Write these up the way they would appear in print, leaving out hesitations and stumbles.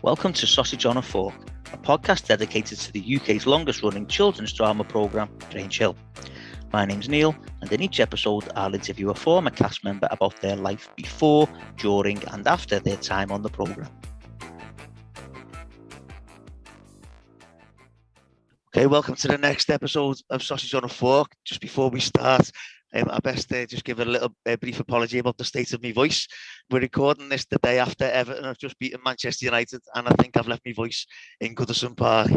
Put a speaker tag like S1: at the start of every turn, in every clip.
S1: Welcome to Sausage on a Fork, a podcast dedicated to the UK's longest running children's drama programme, Grange Hill. My name's Neil, and in each episode I'll interview a former cast member about their life before, during and after their time on the programme. Okay, welcome to the next episode of Sausage on a Fork. Just before we start, I best just give a little brief apology about the state of my voice. We're recording this the day after Everton have just beaten Manchester United, and I think I've left my voice in Goodison Park.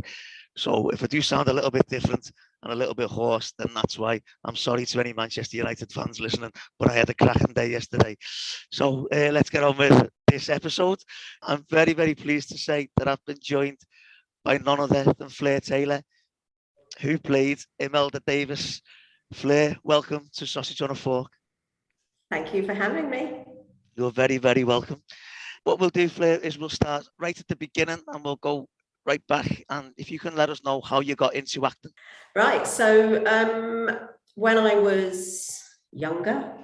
S1: So if I do sound a little bit different and a little bit hoarse, then that's why. I'm sorry to any Manchester United fans listening, but I had a cracking day yesterday. So let's get on with this episode. I'm very, very pleased to say that I've been joined by none other than Fleur Taylor, who played Imelda Davis. Fleur, welcome to Sausage on a Fork.
S2: Thank you for having me.
S1: You're very, very welcome. What we'll do, Fleur, is we'll start right at the beginning and we'll go right back. And if you can let us know how you got into acting.
S2: Right. So when I was younger,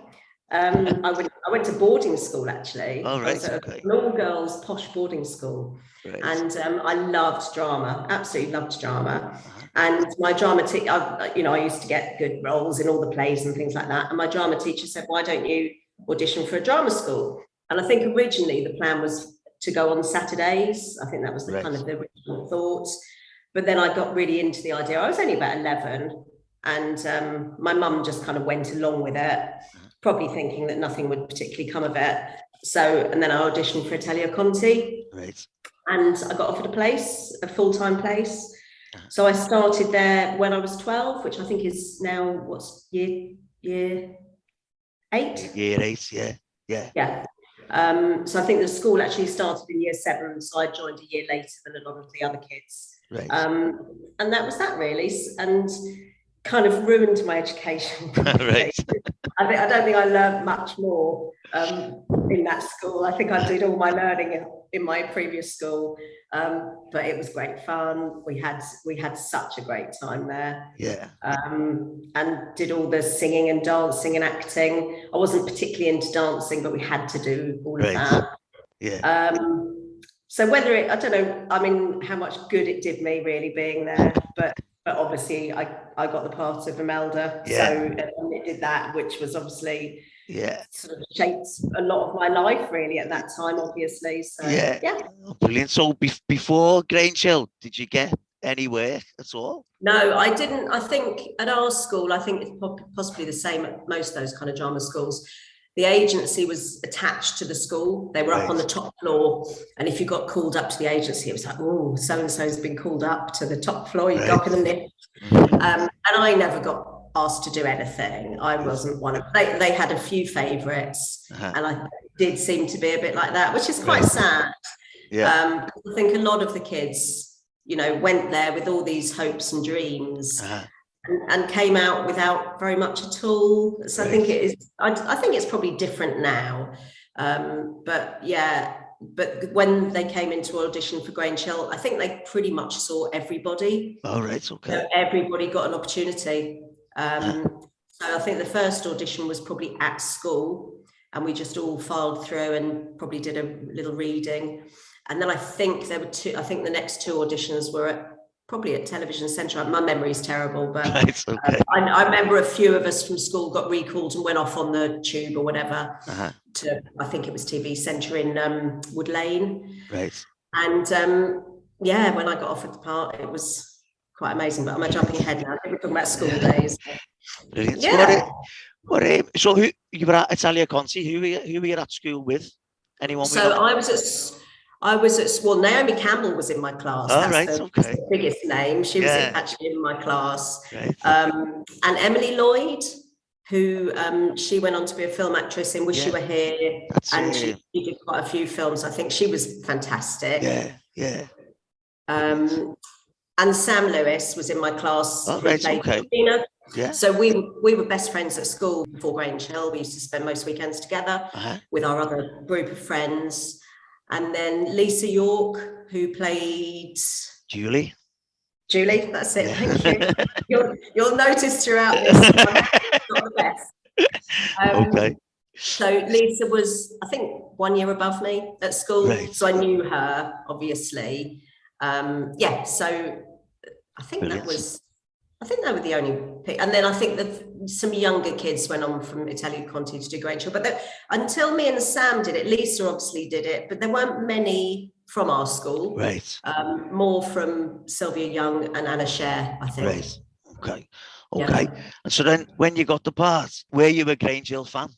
S2: I went to boarding school, actually.
S1: Oh, right.
S2: I was at an all-girls posh boarding school. Right. And I loved drama, absolutely loved drama. And my drama teacher, I used to get good roles in all the plays and things like that. And my drama teacher said, why don't you audition for a drama school? And I think originally the plan was to go on Saturdays. I think that was the kind of the original thought. But then I got really into the idea. I was only about 11 and my mum just kind of went along with it, probably thinking that nothing would particularly come of it. So, and then I auditioned for Italia Conti.
S1: Right. And
S2: I got offered a full-time place. So I started there when I was 12, which I think is now, what's year 8?
S1: Year 8, yeah.
S2: So I think the school actually started in year 7, so I joined a year later than a lot of the other kids.
S1: Right.
S2: And that was that really, and kind of ruined my education.
S1: Right.
S2: I don't think I learned much more in that school. I think I did all my learning in my previous school, but it was great fun. We had such a great time there.
S1: Yeah.
S2: And did all the singing and dancing and acting. I wasn't particularly into dancing, but we had to do all of that.
S1: Yeah.
S2: So whether I don't know, I mean, how much good it did me really being there, but obviously I got the part of Imelda.
S1: Yeah.
S2: So it did that, which was obviously sort of shaped a lot of my life really at that time, obviously. So yeah.
S1: Oh, brilliant. So before Grange Hill, did you get any work at all?
S2: No, I didn't. I think at our school, I think it's possibly the same at most of those kind of drama schools. The agency was attached to the school. They were up on the top floor. And if you got called up to the agency, it was like, oh, so-and-so's been called up to the top floor. You go up in the lift. And I never got asked to do anything. I wasn't one of them. They had a few favourites. And I did seem to be a bit like that, which is quite sad. Yeah. I think a lot of the kids, went there with all these hopes and dreams. And came out without very much at all. So I think it is. I think it's probably different now. But when they came into audition for Grange Hill, I think they pretty much saw everybody.
S1: Oh, right, okay.
S2: So everybody got an opportunity. So I think the first audition was probably at school, and we just all filed through and probably did a little reading. And then I think there were 2. I think the next 2 auditions were probably at Television Centre. My memory is terrible, but I remember a few of us from school got recalled and went off on the tube or whatever to, I think it was TV Centre in Wood Lane.
S1: Right.
S2: And when I got offered the part, it was quite amazing. But I'm jumping ahead now. We're talking about school days.
S1: Brilliant. Yeah. So who you were at Italia Conti? Who were you at school with? Anyone?
S2: So I was at Naomi Campbell was in my class.
S1: Oh,
S2: That's the biggest name. She was actually in my class.
S1: Right.
S2: And Emily Lloyd, who she went on to be a film actress in Wish You Were Here. She did quite a few films. I think she was fantastic.
S1: Yeah.
S2: And Sam Lewis was in my class.
S1: Oh, right, okay.
S2: Yeah. So we were best friends at school before Grange Hill. We used to spend most weekends together with our other group of friends. And then Lisa York, who played
S1: Julie,
S2: that's it. Thank you. You'll notice throughout this, not the best.
S1: Okay.
S2: So Lisa was, I think, 1 year above me at school.
S1: Right.
S2: So I knew her, obviously. So I think
S1: Brilliant.
S2: I think they were the only, and then I think that some younger kids went on from Italia Conti to do Grange Hill. But until me and Sam did it, Lisa obviously did it, but there weren't many from our school.
S1: Right.
S2: More from Sylvia Young and Anna Scher, I think.
S1: Right. Okay.
S2: Yeah.
S1: And so then when you got the part, were you a Grange Hill fan?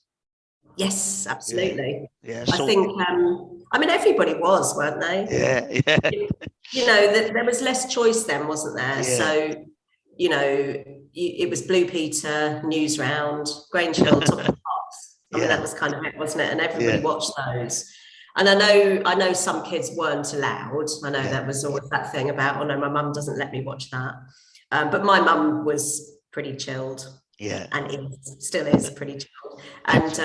S2: Yes, absolutely.
S1: Yeah.
S2: I think, everybody was, weren't they?
S1: Yeah.
S2: There was less choice then, wasn't there?
S1: Yeah.
S2: So, it was Blue Peter, News Round, Grange Hill, Top of the Pops. That was kind of it, wasn't it? And everybody watched those. And I know some kids weren't allowed. I know that was always that thing about, oh no, my mum doesn't let me watch that. But my mum was pretty chilled.
S1: Yeah.
S2: And still is pretty chilled. And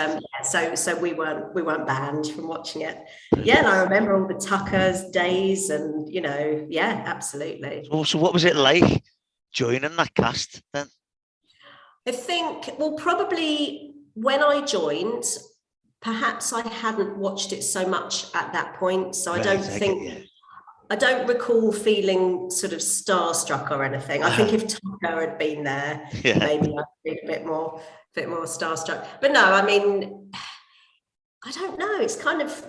S2: so we weren't banned from watching it. Yeah, and I remember all the Tuckers days and absolutely.
S1: So what was it like joining that cast then?
S2: I think, well, probably when I joined, perhaps I hadn't watched it so much at that point. So I don't recall feeling sort of starstruck or anything. I think if Tucker had been there, maybe I'd be a bit more starstruck. But no, I don't know. It's kind of,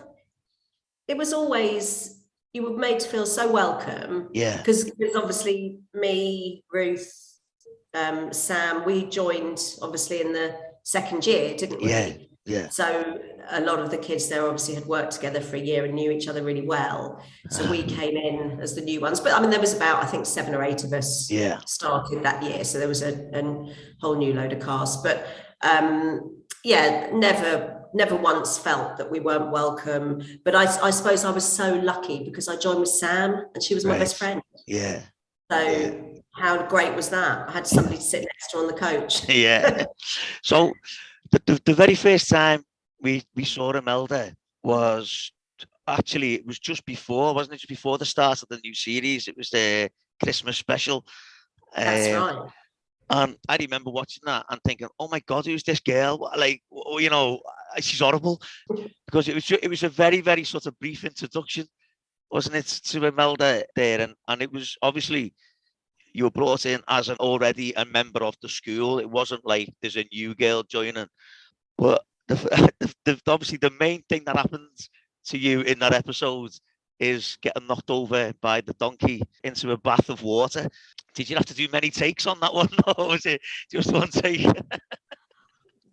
S2: it was always, you were made to feel so welcome.
S1: Yeah.
S2: Because obviously me, Ruth, Sam, we joined obviously in the second year, didn't we?
S1: Yeah.
S2: So a lot of the kids there obviously had worked together for a year and knew each other really well. So we came in as the new ones. But there was about, I think, 7 or 8 of us started that year. So there was a whole new load of cast. But never once felt that we weren't welcome. But I suppose I was so lucky because I joined with Sam and she was my best friend.
S1: Yeah.
S2: So how great was that? I had somebody to sit next to on the coach.
S1: Yeah. So the very first time we saw Imelda was actually, it was just before, wasn't it? Just before the start of the new series. It was the Christmas special.
S2: That's right.
S1: And I remember watching that and thinking, oh my God, who's this girl? Like, she's horrible. Because it was a very, very sort of brief introduction, wasn't it, to Imelda there? And it was obviously, you were brought in as already a member of the school. It wasn't like there's a new girl joining. But obviously the main thing that happens to you in that episode is getting knocked over by the donkey into a bath of water. Did you have to do many takes on that one, or was it just one take?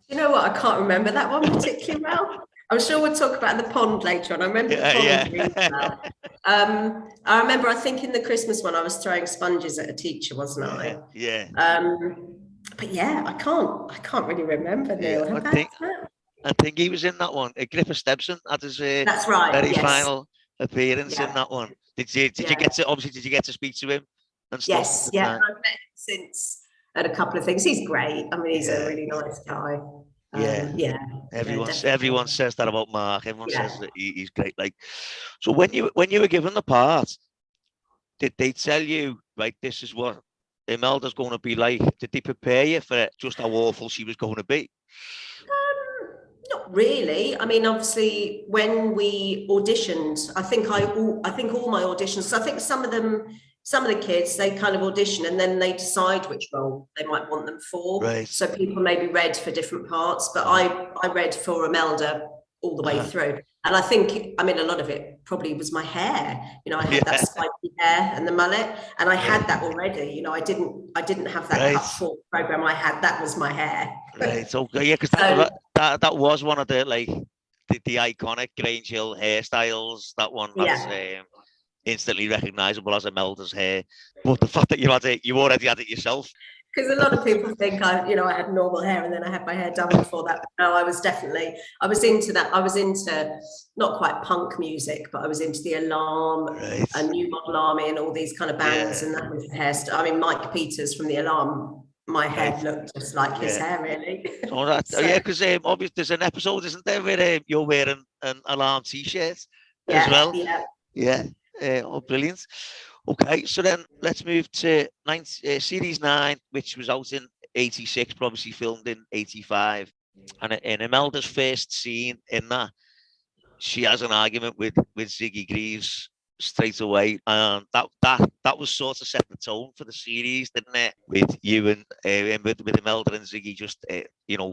S2: You know what? I can't remember that one particularly well. I'm sure we'll talk about the pond later on. I remember the pond really well. I remember, I think in the Christmas one, I was throwing sponges at a teacher, wasn't I?
S1: Yeah.
S2: But I can't really remember, Neil.
S1: I think he was in that one. Agrippa Stebson had his
S2: that's right,
S1: very final appearance in that one. Did you get to speak to him and stuff?
S2: Yes, yeah. I've met him since at a couple of things. He's great. He's a really nice guy.
S1: Everyone says that about Mark. Everyone says that he's great. Like, so when you were given the part, did they tell you, right, this is what Imelda's going to be like? Did they prepare you for just how awful she was going to be?
S2: Not really. Obviously, when we auditioned, I think all my auditions. I think some of the kids, they kind of audition and then they decide which role they might want them for.
S1: Right.
S2: So people maybe read for different parts, but I read for Imelda all the way through. And I think, a lot of it probably was my hair. I had that spiky hair and the mullet, and I had that already. I didn't have that cut short program. That was my hair.
S1: Right. Okay. Yeah, because that was one of the the iconic Grange Hill hairstyles. That one that's instantly recognisable as Imelda's hair. But the fact that you already had it yourself.
S2: Because a lot of people think I had normal hair and then I had my hair done before that. But no, I was into that. I was into not quite punk music, but I was into the Alarm and New Model Army and all these kind of bands. And that was the hairstyle. Mike Peters from the Alarm, my head looked just like his hair, really.
S1: Because obviously there's an episode, isn't there, where you're wearing an Alarm t-shirt as well? Yeah. Brilliant. Okay, so then let's move to Series 9, which was out in 86, but obviously filmed in 85. And in Imelda's first scene in that, she has an argument with Ziggy Greaves straight away, and that was sort of set the tone for the series, didn't it? With you and with Imelda and Ziggy just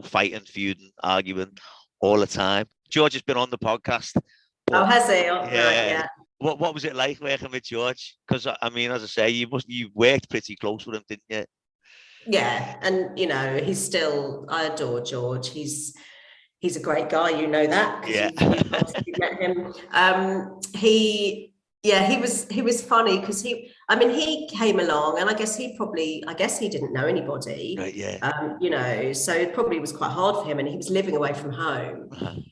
S1: fighting, feuding, arguing all the time. George has been on the podcast.
S2: Oh, has he? Oh,
S1: yeah.
S2: right, yeah.
S1: What was it like working with George? Because I mean, as I say, you worked pretty close with him, didn't you?
S2: Yeah, and I adore George. He's a great guy, you know that, because you've obviously met him. He was funny because he came along, and I guess he didn't know anybody.
S1: Right, yeah.
S2: So it probably was quite hard for him, and he was living away from home,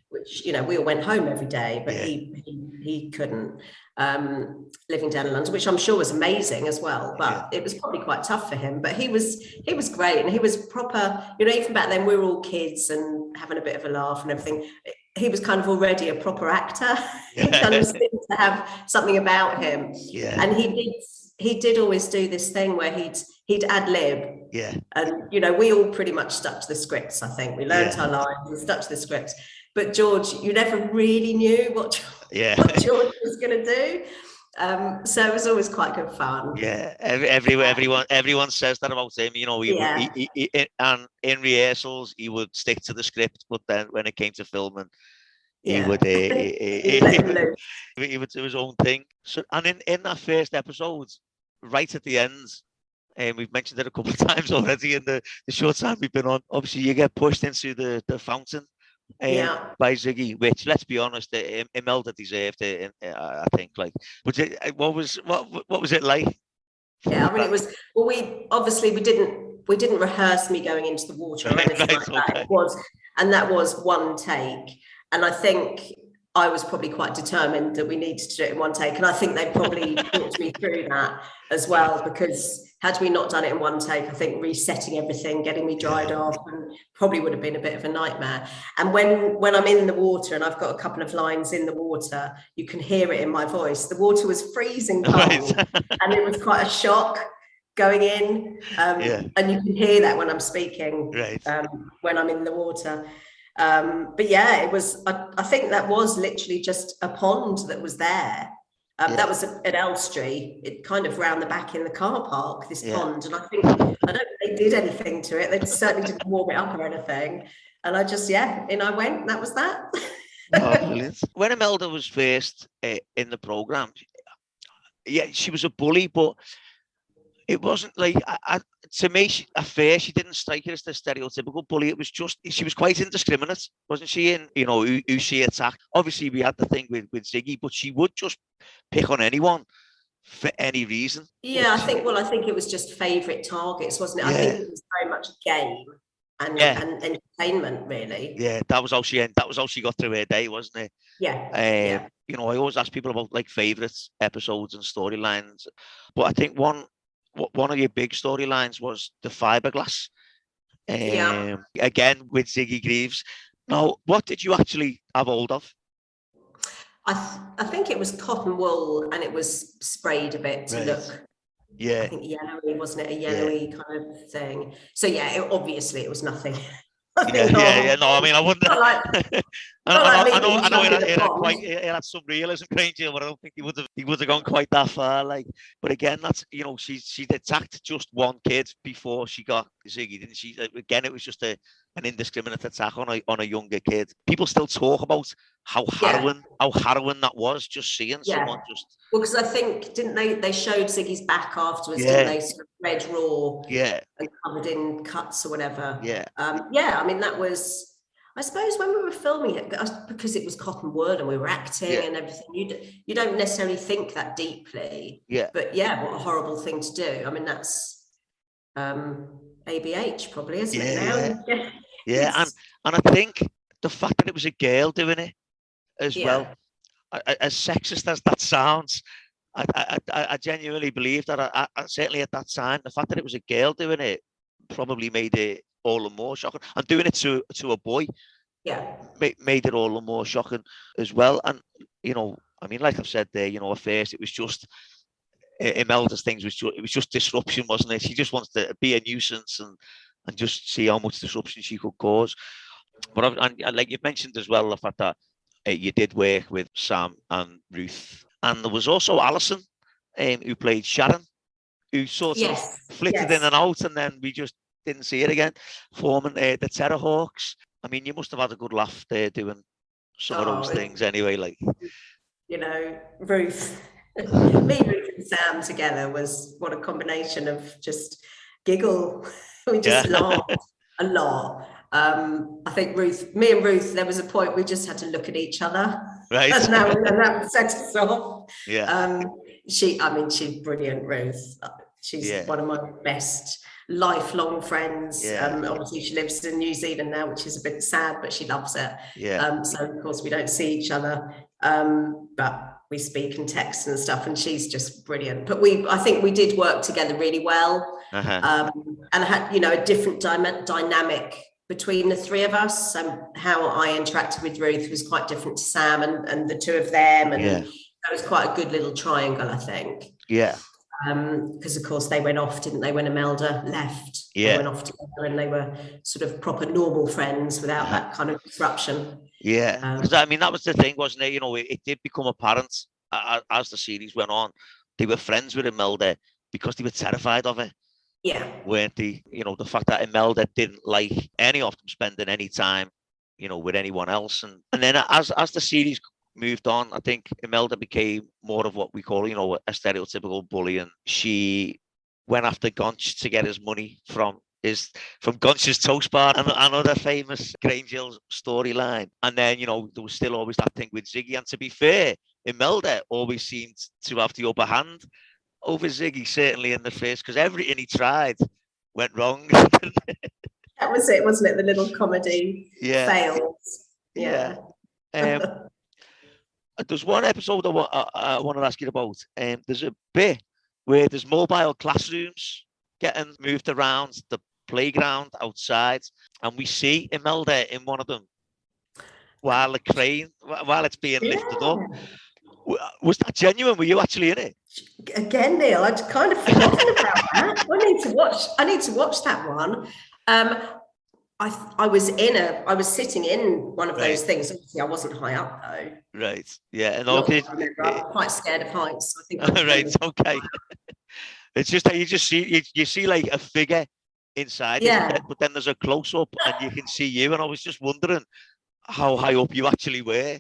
S2: which we all went home every day, but he couldn't. Living down in London, which I'm sure was amazing as well, but it was probably quite tough for him. But he was great, and he was proper. Even back then we were all kids and having a bit of a laugh and everything. He was kind of already a proper actor. He kind of seemed to have something about him.
S1: Yeah.
S2: And he did always do this thing where he'd ad lib.
S1: Yeah.
S2: And we all pretty much stuck to the scripts. I think we learned our lines and stuck to the scripts. But George, you never really knew what George was going to do. So it was always quite good fun.
S1: Yeah, everyone says that about him. He and in rehearsals he would stick to the script, but then when it came to filming, he would he would do his own thing. So, and in that first episode, right at the end, and we've mentioned it a couple of times already in the short time we've been on. Obviously, you get pushed into the fountain. By Ziggy, which, let's be honest, Imelda deserved it. I think. Like, what was it like?
S2: Yeah, I mean, it was. Well, we didn't rehearse me going into the water or anything like that. It was, and that was one take. And I think I was probably quite determined that we needed to do it in one take. And I think they probably talked me through that as well, because had we not done it in one take, I think resetting everything, getting me dried off, and probably would have been a bit of a nightmare. And when I'm in the water and I've got a couple of lines in the water, you can hear it in my voice. The water was freezing cold, and it was quite a shock going in. And you can hear that when I'm speaking, when I'm in the water. But yeah, it was. I think that was literally just a pond that was there. That was at Elstree, it kind of round the back in the car park, this pond. And I don't think they did anything to it. They certainly didn't warm it up or anything. And I just, in I went, and that was that.
S1: Oh, brilliant. When Imelda was first in the programme, she was a bully, but it wasn't like, to me, at first, she didn't strike it as the stereotypical bully. It was just, she was quite indiscriminate, wasn't she? In, who she attacked. Obviously, we had the thing with Ziggy, but she would just pick on anyone for any reason.
S2: Yeah, I think it was just favourite targets, wasn't it? I think it was very much game and entertainment, really.
S1: Yeah, that was how she got through her day, wasn't it?
S2: Yeah.
S1: I always ask people about like favourite episodes and storylines, but I think one of your big storylines was the fiberglass. Again with Ziggy Greaves. Now, what did you actually have hold of?
S2: I think it was cotton wool, and it was sprayed a bit to look.
S1: Yeah.
S2: I think yellowy, wasn't it? A yellowy kind of thing. So obviously it was nothing.
S1: No, I mean, I wouldn't. I know it had some realism, Grange Hill, but I don't think he would have gone quite that far. Like, but again, that's she attacked just one kid before she got Ziggy, didn't she? Again, it was just an indiscriminate attack on a younger kid. People still talk about how harrowing that was, just seeing someone just.
S2: Well, because I think they showed Ziggy's back afterwards, didn't they? Sort of red raw, and covered in cuts or whatever. I mean, that was. I suppose when we were filming it, because it was cotton wool and we were acting and everything, you don't necessarily think that deeply.
S1: Yeah.
S2: But what a horrible thing to do. I mean, that's ABH probably, isn't it now?
S1: Yeah. And I think the fact that it was a girl doing it as well, as sexist as that sounds, I genuinely believe that. I certainly at that time, the fact that it was a girl doing it probably made it all the more shocking. And doing it to a boy, made it all the more shocking as well. And I mean, like I've said there, at first it was just Imelda's things it was just disruption, wasn't it? She just wants to be a nuisance and just see how much disruption she could cause. But and like you mentioned as well, the fact that you did work with Sam and Ruth, and there was also Alison, who played Sharon, who sort of
S2: Yes,
S1: flitted in
S2: yes.
S1: and out, and then we just didn't see it again, forming the Terrorhawks. I mean, you must have had a good laugh there doing some of those things anyway, like.
S2: You know, Ruth, me, Ruth and Sam together was what a combination of just giggle. We just laughed a lot. I think me and Ruth, there was a point we just had to look at each other.
S1: Right.
S2: And that set us off.
S1: Yeah.
S2: She's brilliant, Ruth. She's one of my best lifelong friends. Obviously she lives in New Zealand now, which is a bit sad, but she loves it. So of course we don't see each other, but we speak and text and stuff, and she's just brilliant. But I think we did work together really well. And had, you know, a different dynamic between the three of us. How I interacted with Ruth was quite different to Sam and the two of them, and that was quite a good little triangle, I think. Because of course they went off, didn't they, when Imelda left? They went off together and they were sort of proper normal friends without that kind of disruption.
S1: Because I mean, that was the thing, wasn't it? You know, it did become apparent as the series went on. They were friends with Imelda because they were terrified of her. Weren't they? You know, the fact that Imelda didn't like any of them spending any time, you know, with anyone else. And then as the series moved on, I think Imelda became more of what we call, you know, a stereotypical bully, and she went after Gonch to get his money from Gonch's Toast Bar, and another famous Grange Hill storyline. And then, you know, there was still always that thing with Ziggy, and to be fair, Imelda always seemed to have the upper hand over Ziggy, certainly in the first, because everything he tried went wrong.
S2: That was it, wasn't it? The little comedy fails.
S1: There's one episode I want to ask you about. There's a bit where there's mobile classrooms getting moved around the playground outside, and we see Imelda in one of them while it's being lifted up. Was that genuine? Were you actually in it?
S2: Again, Neil, I'd kind of forgotten about that. I need to watch that one. I was sitting in one of those things. Obviously, I wasn't high up though.
S1: Right. Yeah. And
S2: I'm quite scared of heights. So I think.
S1: Right. Okay. It's just that you see like a figure inside, but then there's a close up and you can see you. And I was just wondering how high up you actually were.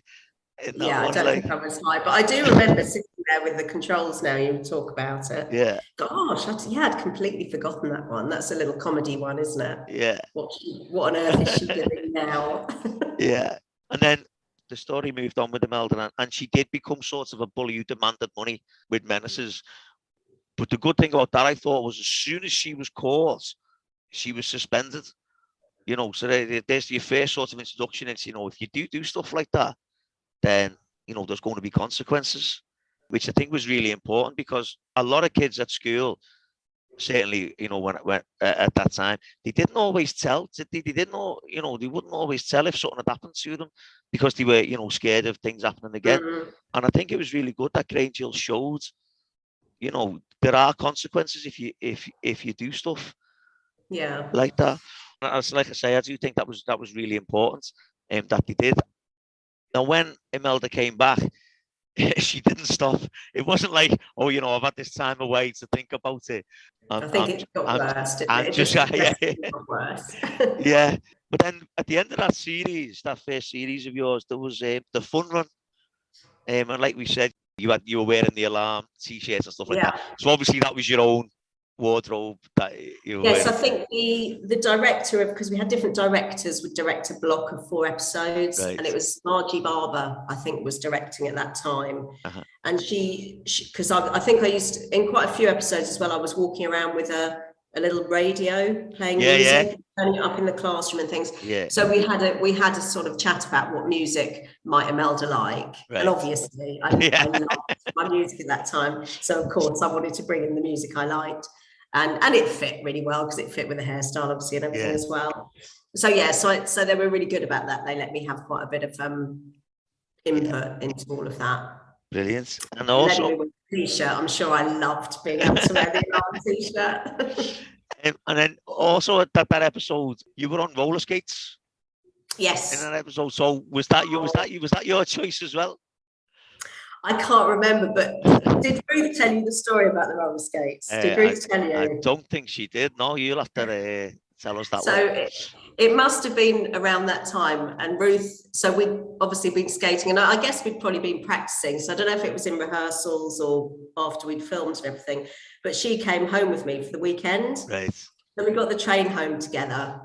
S2: I don't think I was high, but I do remember sitting there with the controls. Now you talk about it.
S1: Yeah.
S2: Gosh, I'd completely forgotten that one. That's a little comedy one, isn't it?
S1: Yeah.
S2: What on earth is she doing now?
S1: Yeah. And then the story moved on with Imelda, and she did become sort of a bully who demanded money with menaces. But the good thing about that, I thought, was as soon as she was caught, she was suspended. You know, so there's your first sort of introduction into, you know, if you do stuff like that, then, you know, there's going to be consequences, which I think was really important, because a lot of kids at school, certainly, you know, when at that time, they didn't always tell. They didn't know, you know, they wouldn't always tell if something had happened to them, because they were, you know, scared of things happening again. And I think it was really good that Grange Hill showed, you know, there are consequences if you do stuff like that. As like I say, I do think that was really important, that they did. Now, when Imelda came back, she didn't stop. It wasn't like, oh, you know, I've had this time away to think about it.
S2: I think it got worse, didn't it?
S1: It got
S2: worse.
S1: Yeah. But then at the end of that series, that first series of yours, there was the fun run. And like we said, you were wearing the alarm T-shirts and stuff like that. So obviously that was your own wardrobe that you were
S2: Yes, I think the director of, because we had different directors, would direct a block of 4 episodes, and it was Margie Barber, I think, was directing at that time. And she because I think I used to, in quite a few episodes as well, I was walking around with a little radio playing music, turning it up in the classroom and things. So we had a sort of chat about what music might Imelda like, and obviously I loved my music at that time, so of course I wanted to bring in the music I liked. And it fit really well, because it fit with the hairstyle, obviously, and everything as well. So so they were really good about that. They let me have quite a bit of input into all of that.
S1: Brilliant. And also
S2: T-shirt. I'm sure I loved being able to wear the alarm T-shirt.
S1: And then also at that episode, you were on roller skates.
S2: Yes.
S1: in that episode. So was that your choice as well?
S2: I can't remember, but did Ruth tell you the story about the roller skates? Did Ruth tell you?
S1: I don't think she did. No, you'll have to tell us that
S2: So
S1: one.
S2: it must have been around that time. And Ruth, so we'd obviously been skating, and I guess we'd probably been practicing. So I don't know if it was in rehearsals or after we'd filmed and everything, but she came home with me for the weekend.
S1: Right.
S2: And we got the train home together.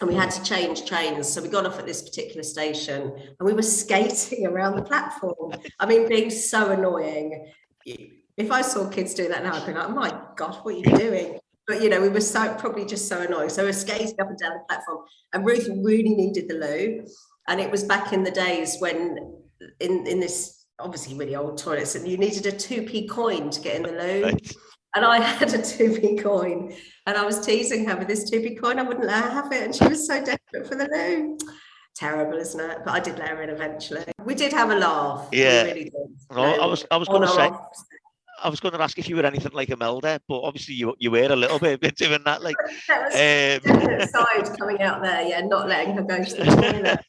S2: And we had to change trains. So we got off at this particular station and we were skating around the platform. I mean, being so annoying. If I saw kids do that now, I'd be like, oh my God, what are you doing? But, we were probably just so annoying. So we were skating up and down the platform, and Ruth really needed the loo. And it was back in the days when in this obviously really old toilets, and you needed a 2p coin to get in the loo.
S1: Right.
S2: And I had a 2p coin, and I was teasing her with this 2p coin. I wouldn't let her have it, and she was so desperate for the loo. Terrible, isn't it? But I did let her in eventually. We did have a laugh.
S1: Yeah.
S2: We really did.
S1: No, I was going to say, I was going to ask if you were anything like Imelda, but obviously you were a little bit doing that. Like,
S2: that was definite side coming out there, yeah, not letting her go to the toilet.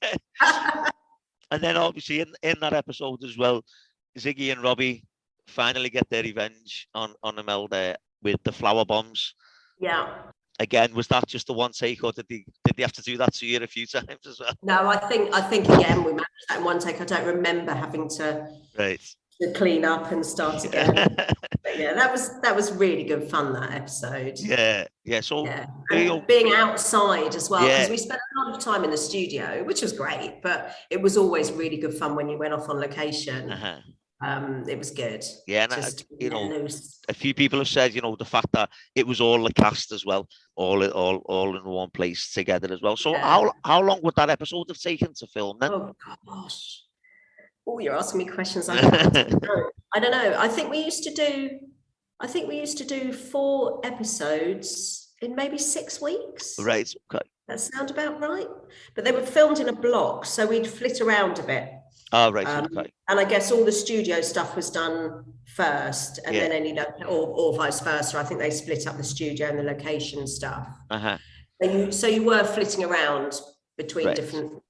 S1: And then obviously in that episode as well, Ziggy and Robbie finally get their revenge on Imelda with the flower bombs.
S2: Yeah.
S1: Again, was that just the one take, or did they have to do that to you a few times as well?
S2: No, I think again we managed that in one take. I don't remember having to clean up and start again. But yeah, that was really good fun, that episode.
S1: Yeah. So
S2: and being outside as well, because we spent a lot of time in the studio, which was great, but it was always really good fun when you went off on location. It was good.
S1: Yeah, and a few people have said, the fact that it was all the cast as well, all in one place together as well. So how long would that episode have taken to film then?
S2: Oh gosh. Oh, you're asking me questions. I don't know. I think we used to do 4 episodes in maybe 6 weeks.
S1: Right. Okay.
S2: That sound about right. But they were filmed in a block, so we'd flit around a bit.
S1: Oh, right. Okay.
S2: And I guess all the studio stuff was done first, and then or vice versa. I think they split up the studio and the location stuff. So you were flitting around between different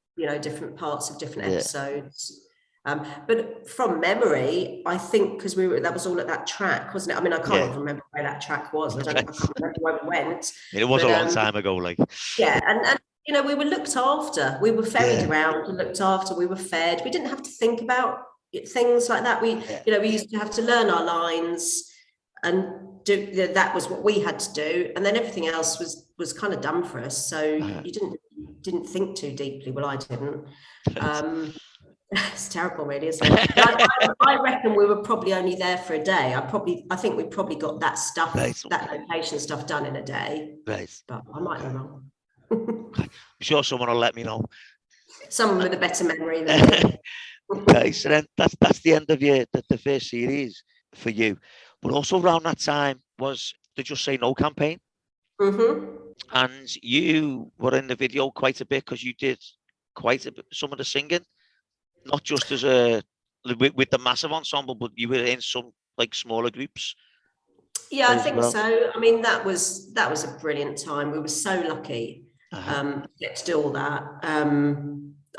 S2: parts of different episodes. But from memory, I think because that was all at that track, wasn't it? I mean, I can't even remember where that track was. I can't remember where we went.
S1: It was a long time ago, like.
S2: Yeah, and we were looked after. We were ferried around and looked after. We were fed. We didn't have to think about things like that. We used to have to learn our lines and do. That was what we had to do, and then everything else was kind of done for us. So you didn't think too deeply. Well, I didn't. It's terrible, really, isn't it? I reckon we were probably only there for a day. I think we probably got that stuff, that location stuff done in a day.
S1: Right.
S2: But I might be wrong.
S1: I'm sure someone will let me know.
S2: Someone with a better memory than me.
S1: Okay, so then that's the end of the first series for you. But also around that time was the Just Say No campaign. And you were in the video quite a bit because you did quite a bit, some of the singing. Not just as with the massive ensemble, but you were in some like smaller groups.
S2: Yeah, I think so. I mean, that was a brilliant time. We were so lucky to get to do all that.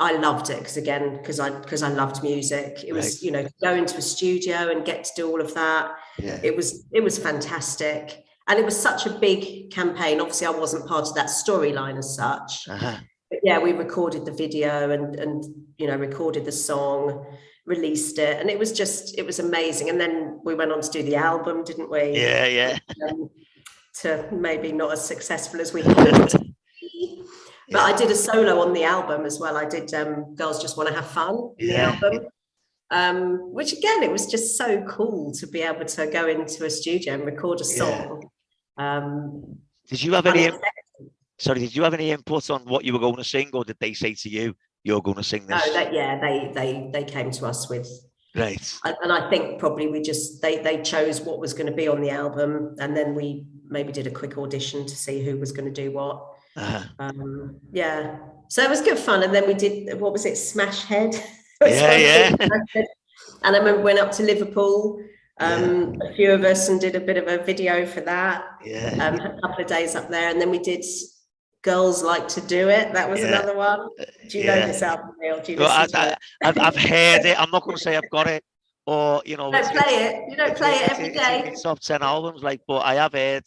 S2: I loved it because I loved music. It was go into a studio and get to do all of that.
S1: Yeah.
S2: It was fantastic, and it was such a big campaign. Obviously, I wasn't part of that storyline as such. But yeah, we recorded the video and recorded the song, released it, and it was amazing. And then we went on to do the album, didn't we?
S1: Yeah.
S2: To maybe not as successful as we hoped. But I did a solo on the album as well. I did Girls Just Want to Have Fun in the album, which again, it was just so cool to be able to go into a studio and record a song.
S1: Did you have any? Sorry, did you have any input on what you were going to sing, or did they say to you, "You're going to sing this"?
S2: No, they came to us with.
S1: Right.
S2: And I think probably they chose what was going to be on the album, and then we maybe did a quick audition to see who was going to do what. So it was good fun. And then we did, what was it, Smash Head? And then we went up to Liverpool, a few of us, and did a bit of a video for that. Had a couple of days up there, and then we did Girls Like to Do It. That was another one. Do you know this album, Neil? Do you listen to it?
S1: I've heard it. I'm not going to say I've got it, or you know,
S2: You don't play it. You don't play it every day.
S1: It's top 10 albums, like, but I have heard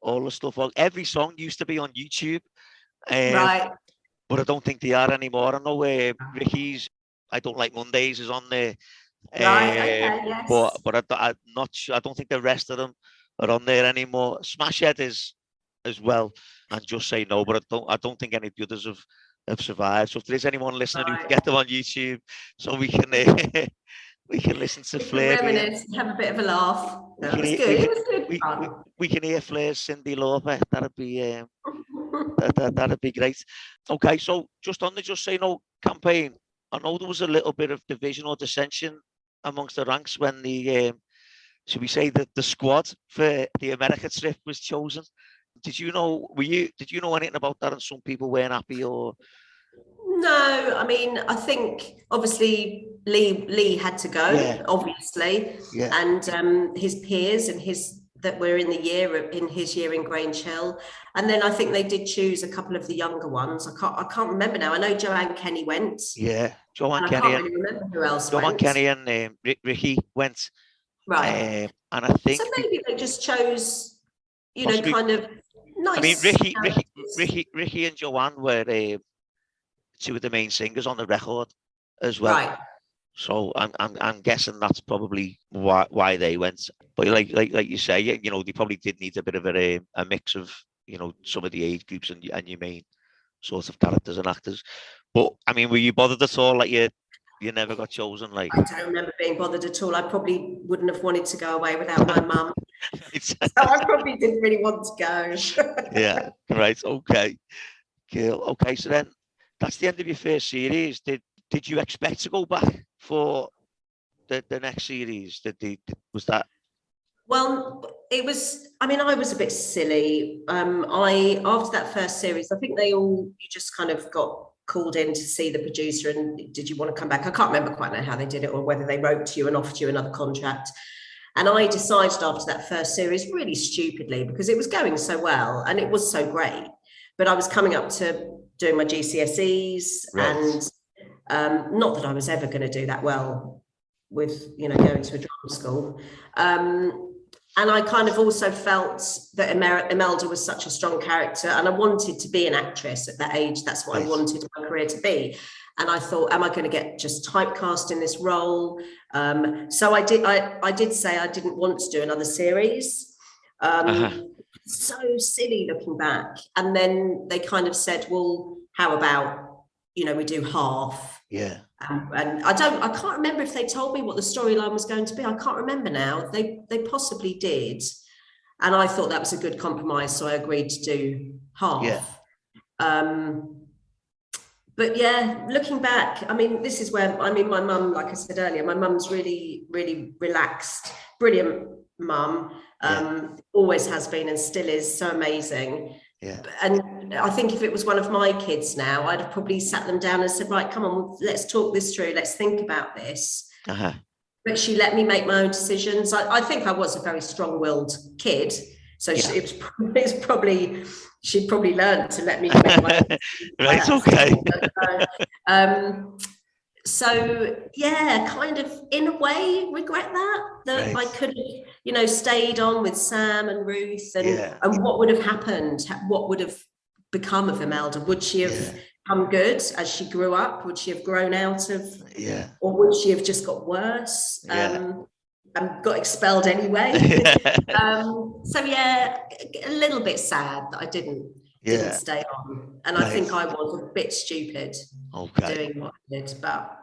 S1: all the stuff. Every song used to be on YouTube,
S2: Right.
S1: but I don't think they are anymore. I know Ricky's I Don't Like Mondays is on there.
S2: Right. Okay. Yes.
S1: But I'm not sure. I don't think the rest of them are on there anymore. Smash Head is as well, and Just Say No. But I don't think any of the others have survived. So if there's anyone listening who can get them on YouTube, so we can we can listen to Fleur.
S2: Reminisce, have a bit of a laugh. It was good.
S1: We can hear Flair's Cyndi Lauper. That'd be that'd be great. Okay, so just on the Just Say No campaign, I know there was a little bit of division or dissension amongst the ranks when the should we say that the squad for the America trip was chosen. Did you know anything about that, and some people weren't happy? Or
S2: no, I mean, I think obviously Lee had to go, obviously, and his peers and that were in his year in Grange Hill, and then I think they did choose a couple of the younger ones. I can't remember now. I know Joanne Kenny went.
S1: Yeah, Joanne
S2: Kenny.
S1: I
S2: can't really remember who else
S1: Joanne
S2: went.
S1: Kenny and Ricky went.
S2: Right.
S1: And I think
S2: so maybe they just chose,
S1: possibly,
S2: kind of nice.
S1: I mean, Ricky and Joanne were two of the main singers on the record as well. Right. So I'm guessing that's probably why they went. But like you say, they probably did need a bit of a mix of some of the age groups and your main sort of characters and actors. But I mean, were you bothered at all? Like you never got chosen? Like,
S2: I don't remember being bothered at all. I probably wouldn't have wanted to go away without my mum. So I probably didn't really want to go.
S1: Yeah, right. Okay. Cool. Okay, so then that's the end of your first series. Did you expect to go back for the next series? Was that?
S2: Well, it was. I mean, I was a bit silly. After that first series, I think you just kind of got called in to see the producer and did you want to come back? I can't remember quite now how they did it or whether they wrote to you and offered you another contract. And I decided after that first series, really stupidly, because it was going so well and it was so great, but I was coming up to doing my GCSEs, right. And not that I was ever going to do that well with, going to a drama school. And I kind of also felt that Imelda was such a strong character and I wanted to be an actress at that age. That's what I wanted my career to be. And I thought, am I going to get just typecast in this role? So I did say I didn't want to do another series. So silly looking back. And then they kind of said, well, how about, we do half.
S1: Yeah.
S2: And I can't remember if they told me what the storyline was going to be. I can't remember now. They possibly did. And I thought that was a good compromise. So I agreed to do half. Yeah. But yeah, looking back, I mean, this is where, my mum, like I said earlier, my mum's really, really relaxed, brilliant mum, always has been and still is, so amazing.
S1: Yeah.
S2: And I think if it was one of my kids now, I'd have probably sat them down and said, right, come on, let's talk this through. Let's think about this. But she let me make my own decisions. I think I was a very strong-willed kid. So she'd probably learned to let me make my own
S1: right, okay.
S2: So yeah, kind of in a way regret that I could have, stayed on with Sam and Ruth and what would have happened? What would have become of Imelda? Would she have come good as she grew up? Would she have grown out of, or would she have just got worse and got expelled anyway? So yeah, a little bit sad that I didn't stay on, and I think I was a bit stupid doing what I did, but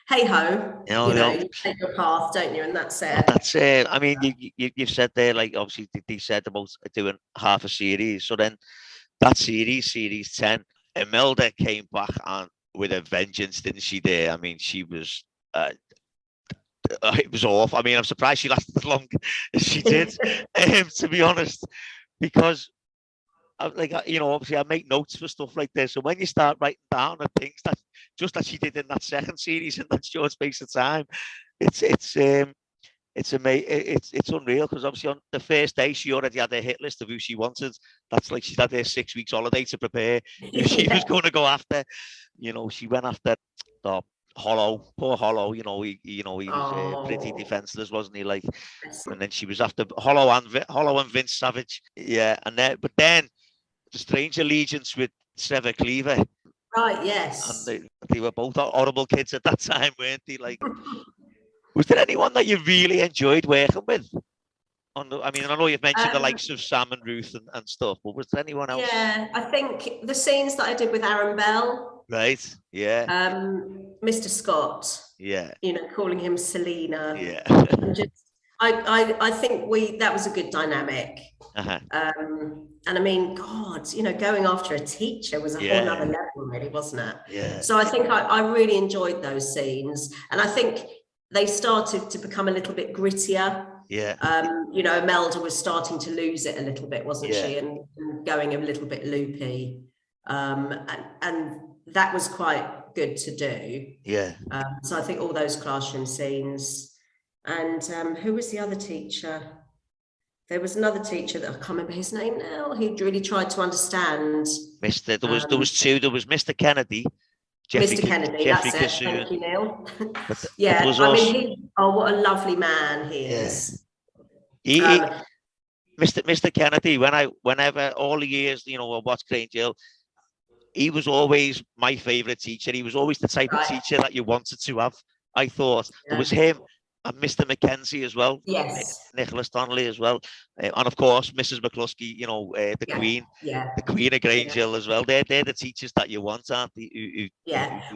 S2: hey ho, you take your path, don't you? And that's it.
S1: That's it. I mean, you've said there, like, obviously they said about doing half a series, so then that series 10, Imelda came back on with a vengeance, didn't she? There, I mean, she was it was awful. I mean, I'm surprised she lasted as long as she did, to be honest, because obviously I make notes for stuff like this. So when you start writing down the things that she did in that second series in that short space of time, it's It's amazing. It's unreal, because obviously on the first day she already had a hit list of who she wanted. That's like she'd had her 6 weeks holiday to prepare who she was going to go after. She went after the poor Hollow. He was pretty defenseless, wasn't he? Like, and then she was after Hollow and Vince Savage. Yeah, but then the strange allegiance with Trevor Cleaver.
S2: Right. Yes.
S1: And they were both horrible kids at that time, weren't they? Like. Was there anyone that you really enjoyed working with? I know you've mentioned the likes of Sam and Ruth and stuff, but was there anyone else?
S2: Yeah, I think the scenes that I did with Aaron Bell.
S1: Right, yeah.
S2: Mr. Scott.
S1: Yeah.
S2: Calling him Selena.
S1: Yeah.
S2: I think that was a good dynamic.
S1: Uh-huh.
S2: And I mean, God, going after a teacher was a whole nother level, really, wasn't it?
S1: Yeah.
S2: So I think I really enjoyed those scenes. And I think they started to become a little bit grittier.
S1: Yeah.
S2: Imelda was starting to lose it a little bit, wasn't she? And going a little bit loopy. And that was quite good to do.
S1: Yeah.
S2: So I think all those classroom scenes. And who was the other teacher? There was another teacher that I can't remember his name now. He really tried to understand.
S1: There was two. There was Mr. Kennedy.
S2: Mr. Kennedy, that's it. Thank you, Neil. Yeah, what a lovely man he is.
S1: Mr. Kennedy, whenever all the years, I watched Grange Hill, he was always my favourite teacher. He was always the type of teacher that you wanted to have, I thought. There was him and Mr. Mackenzie as well.
S2: Yes.
S1: Nicholas Donnelly as well. And of course, Mrs. McCluskey, the Queen. Yeah. The Queen of Grange Hill as well. They're the teachers that you want, aren't they?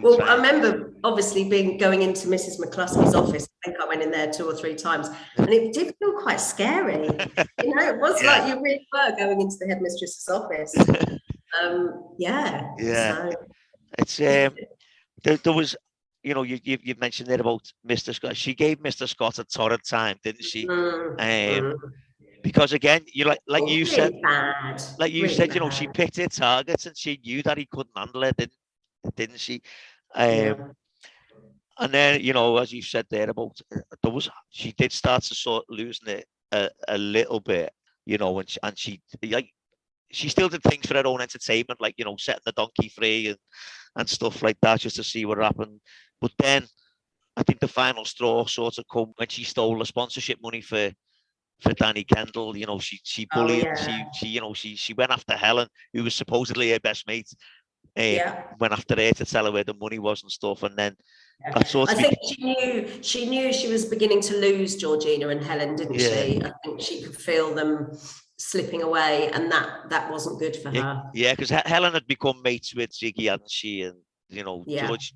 S2: Well, I remember obviously going into Mrs. McCluskey's office. I think I went in there 2 or 3 times, and it did feel quite scary. It was like you really were going into the headmistress's office. So.
S1: It's there was. You've mentioned there about Mr. Scott. She gave Mr. Scott a torrid time, didn't she? Because again, you said, she picked her targets and she knew that he couldn't handle it, didn't she? And then, as you said there about she did start to sort of losing it a little bit, and she still did things for her own entertainment, like setting the donkey free and stuff like that, just to see what happened. But then I think the final straw sort of come when she stole the sponsorship money for Danny Kendall. She bullied, she went after Helen, who was supposedly her best mate. Went after her to tell her where the money was and stuff, and then I think
S2: she knew she was beginning to lose Georgina and Helen, didn't she? I think she could feel them slipping away, and that wasn't good for her.
S1: Yeah, because Helen had become mates with Ziggy, hadn't she? And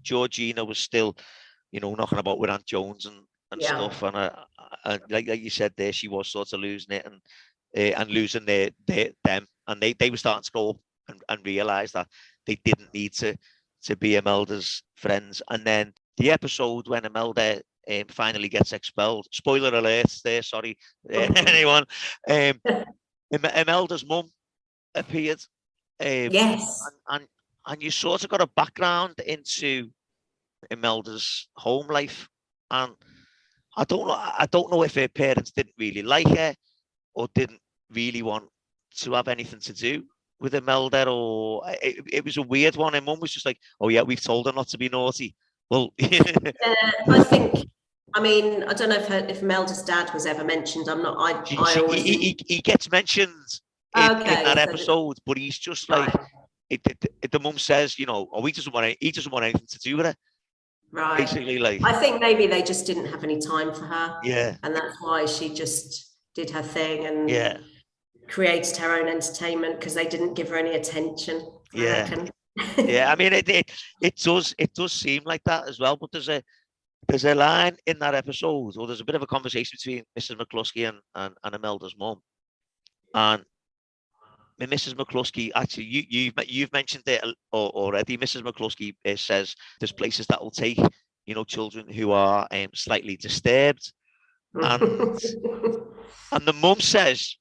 S1: Georgina was still, knocking about with Aunt Jones and stuff. And like you said there, she was sort of losing it and losing them, and they were starting to grow up and realize that they didn't need to be Imelda's friends. And then the episode when Imelda finally gets expelled. Spoiler alert there, sorry, anyone. Imelda's mum appeared.
S2: Yes.
S1: And you sort of got a background into Imelda's home life. And I don't know if her parents didn't really like her or didn't really want to have anything to do with Imelda, or it was a weird one. And mum was just like, oh yeah, we've told her not to be naughty. Well,
S2: I think, I don't know if Imelda's dad was ever mentioned.
S1: He gets mentioned in that episode, but he's just like, the mum says, he doesn't want anything to do with it.
S2: Right.
S1: Basically, like,
S2: I think maybe they just didn't have any time for her.
S1: Yeah.
S2: And that's why she just did her thing and created her own entertainment, because they didn't give her any attention.
S1: Yeah. It does seem like that as well. But there's a line in that episode, or there's a bit of a conversation between Mrs. McCluskey and Imelda's mum. And Mrs. McCluskey, actually, you've mentioned it already. Mrs. McCluskey says there's places that will take, children who are slightly disturbed, and the mum says,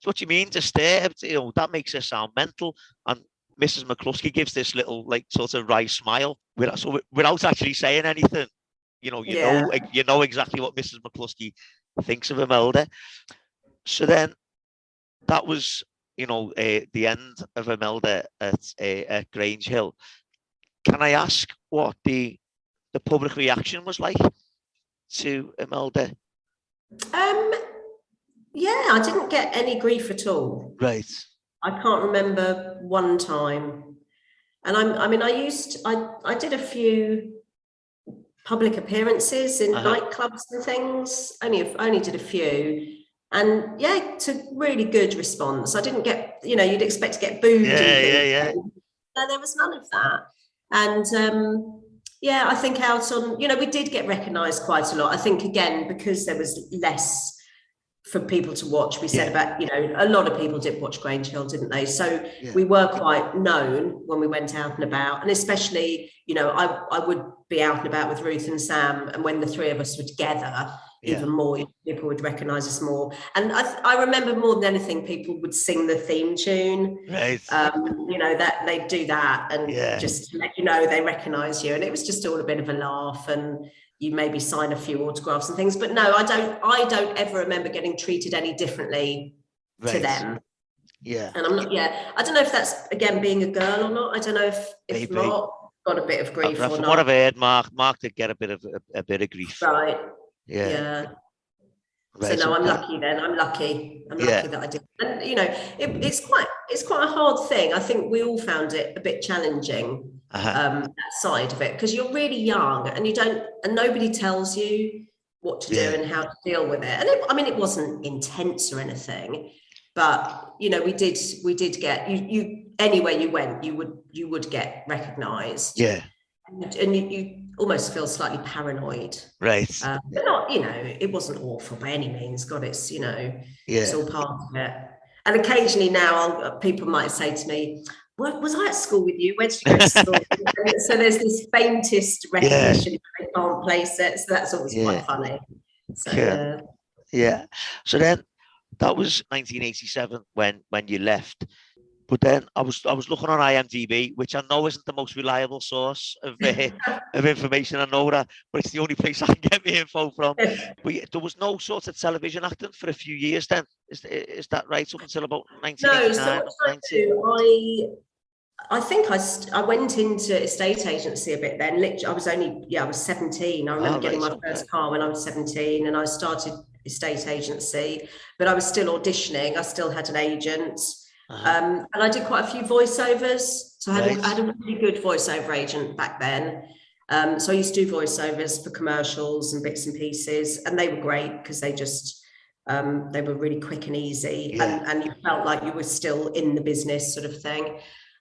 S1: "What do you mean disturbed? That makes her sound mental." And Mrs. McCluskey gives this little, like, sort of wry smile without actually saying anything. You know exactly what Mrs. McCluskey thinks of Imelda. So then that was, the end of Imelda at Grange Hill. Can I ask what the public reaction was like to Imelda?
S2: Yeah, I didn't get any grief at all.
S1: Right.
S2: I can't remember one time. And I did a few public appearances in nightclubs and things. Only did a few. And yeah, it's a really good response. I didn't get, you'd expect to get booed.
S1: Yeah.
S2: No, there was none of that. And I think out on, we did get recognised quite a lot. I think, again, because there was less for people to watch, we said about, a lot of people did watch Grange Hill, didn't they? So we were quite known when we went out and about. And especially, I would be out and about with Ruth and Sam. And when the three of us were together, even more, people would recognise us more. And I remember more than anything, people would sing the theme tune.
S1: Right.
S2: That they'd do that and just let they recognise you. And it was just all a bit of a laugh, and you maybe sign a few autographs and things. But no, I don't ever remember getting treated any differently to them.
S1: Yeah.
S2: And I'm not, I don't know if that's, again, being a girl or not. I don't know if Mark got a bit of grief or not.
S1: From what I've heard, Mark did get a bit of grief.
S2: Right.
S1: Yeah.
S2: Right, so no, I'm lucky then. I'm lucky that I did. And it's quite a hard thing. I think we all found it a bit challenging, that side of it, because you're really young and nobody tells you what to do and how to deal with it. And it wasn't intense or anything, but we did get you anywhere you went, you would get recognised.
S1: Yeah.
S2: And you almost feel slightly paranoid,
S1: right?
S2: But not, it wasn't awful by any means. God, it's it's all part of it. And occasionally now, people might say to me, "What was I at school with you? Where did you go to school?" So there's this faintest recognition, they can't place it. So that's always quite funny. So,
S1: yeah. So then that was 1987 when you left. But then I was looking on IMDb, which I know isn't the most reliable source of information. I know that, but it's the only place I can get my info from. But there was no sort of television acting for a few years then. Is that right? Up until about 1989?
S2: No, so what I think I went into estate agency a bit then. Literally, I was 17. I remember getting my first car when I was 17, and I started estate agency, but I was still auditioning. I still had an agent. And I did quite a few voiceovers. So I had a really good voiceover agent back then. So I used to do voiceovers for commercials and bits and pieces, and they were great because they just they were really quick and easy, and you felt like you were still in the business, sort of thing.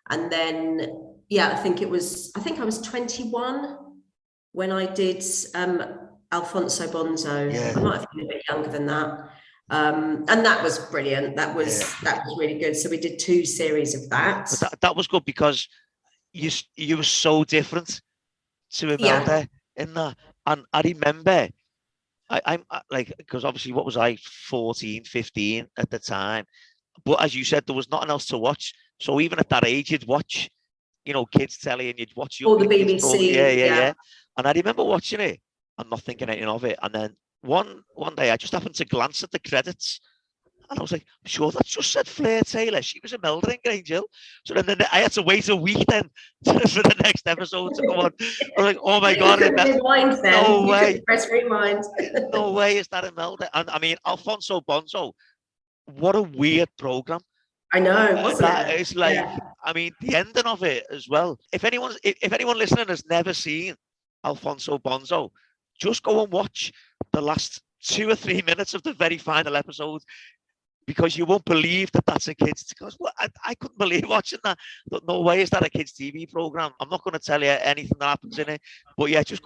S2: And then I think I was 21 when I did Alfonso Bonzo. I might have been a bit younger than that. And that was brilliant. That was really good. So we did 2 series of that.
S1: But that was good because you were so different to Imelda in that. And I remember, I'm like, because obviously, what was I, 14, 15 at the time? But as you said, there was nothing else to watch. So even at that age, you'd watch, kids telly, and you'd watch
S2: all the BBC.
S1: Yeah. And I remember watching it and not thinking anything of it. And then one day I just happened to glance at the credits, and I was like, I'm sure that just said Fleur Taylor. She was Imelda in Grange Hill. So then I had to wait a week then for the next episode to come on. I was like, oh my God.
S2: No way. Press rewind.
S1: No way is that Imelda. And I mean, Alfonso Bonzo, what a weird program.
S2: I know, wasn't it?
S1: It's like, I mean, the ending of it as well. If anyone listening has never seen Alfonso Bonzo, just go and watch the last 2 or 3 minutes of the very final episode, because you won't believe that that's a kids. Because I couldn't believe watching that. No way is that a kids TV program. I'm not going to tell you anything that happens in it, but just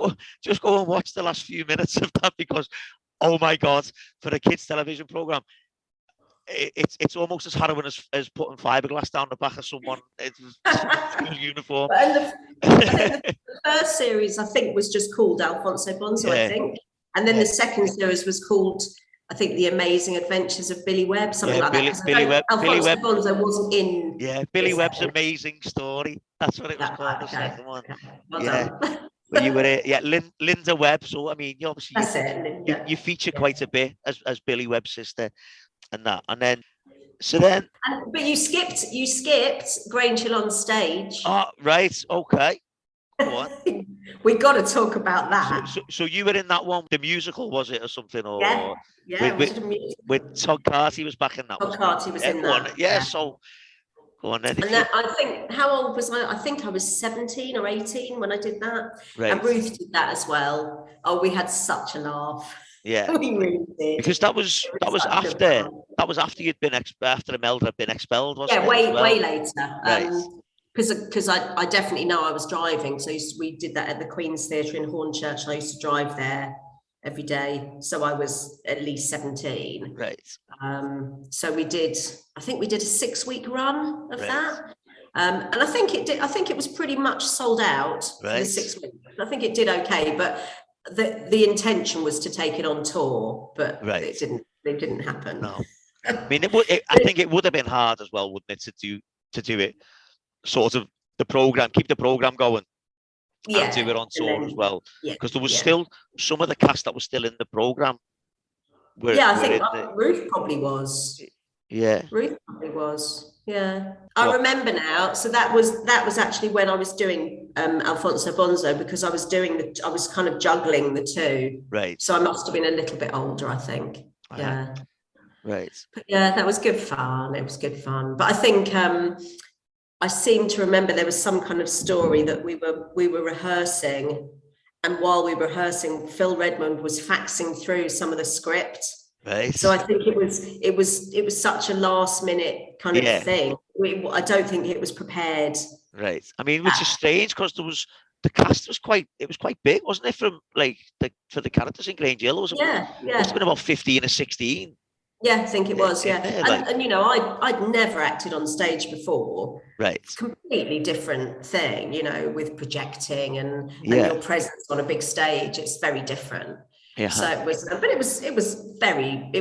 S1: go and watch the last few minutes of that, because oh my God, for a kids television program, it's almost as harrowing as putting fiberglass down the back of someone in school uniform.
S2: And the first series, I think, was just called Alfonso Bonzo, I think. And then the second series was called, I think, The Amazing Adventures of Billy Webb, something like that.
S1: Billy Webb.
S2: Alfonso Bonzo wasn't in.
S1: Billy Webb's Amazing Story. That's what it was called. The second one.
S2: Well done.
S1: Well, you were yeah, Linda Webb. So I mean, you obviously
S2: That's it, Linda.
S1: you feature quite a bit as Billy Webb's sister, and that, and then but
S2: you skipped Grange Hill on stage.
S1: Oh, right, okay. Go on.
S2: We got to talk about that.
S1: So you were in that one, the musical, was it, or something? Or
S2: yeah,
S1: with Todd Carty was back in that.
S2: Todd Carty was in that.
S1: Yeah, so go on then.
S2: I think, how old was I? I think I was 17 or 18 when I did that. Right. And Ruth did that as well. Oh, we had such a laugh.
S1: Yeah,
S2: we really did.
S1: Because that was after you'd been after Imelda had been expelled, wasn't it?
S2: Yeah, way later. Right. Because I definitely know I was driving. So we did that at the Queen's Theatre in Hornchurch. And I used to drive there every day. So I was at least 17.
S1: Right.
S2: So I think we did a 6-week run of that. And I think it was pretty much sold out for the 6 weeks. I think it did okay, but the intention was to take it on tour, but it didn't happen.
S1: No. I mean, I think it would have been hard as well, wouldn't it, to do it sort of keep the program going, and do it on tour as well, because there was still some of the cast that was still in the program.
S2: I think Ruth probably was.
S1: Yeah,
S2: Ruth probably was. Yeah, I remember now. So that was actually when I was doing Alfonso Bonzo, because I was kind of juggling the two.
S1: Right.
S2: So I must have been a little bit older, I think. Yeah.
S1: Right.
S2: But yeah, that was good fun. It was good fun. But I think I seem to remember there was some kind of story that we were rehearsing, and while we were rehearsing, Phil Redmond was faxing through some of the script.
S1: Right.
S2: So I think it was such a last minute kind of thing. I don't think it was prepared.
S1: Right. I mean, which is strange, because the cast was quite big, wasn't it? For the characters in Grange Hill, it must have been about 15 or 16.
S2: Yeah, I think it was. Yeah, and you know, I'd never acted on stage before.
S1: Right.
S2: It's a completely different thing, you know, with projecting and your presence on a big stage. It's very different. Yeah. So it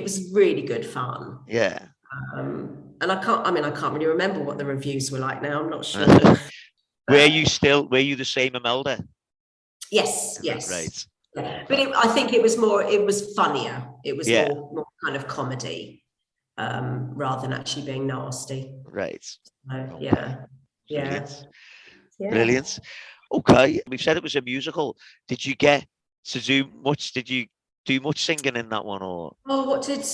S2: was really good fun.
S1: Yeah.
S2: And I can't really remember what the reviews were like now. I'm not sure.
S1: Were you the same Imelda?
S2: Yes.
S1: Right.
S2: Yeah. But I think it was funnier. It was more kind of comedy, rather than actually being nasty.
S1: Right.
S2: So, yeah.
S1: Brilliant. Okay. We've said it was a musical. Did you get to do much? Did you do much singing in that one, or?
S2: Oh, what did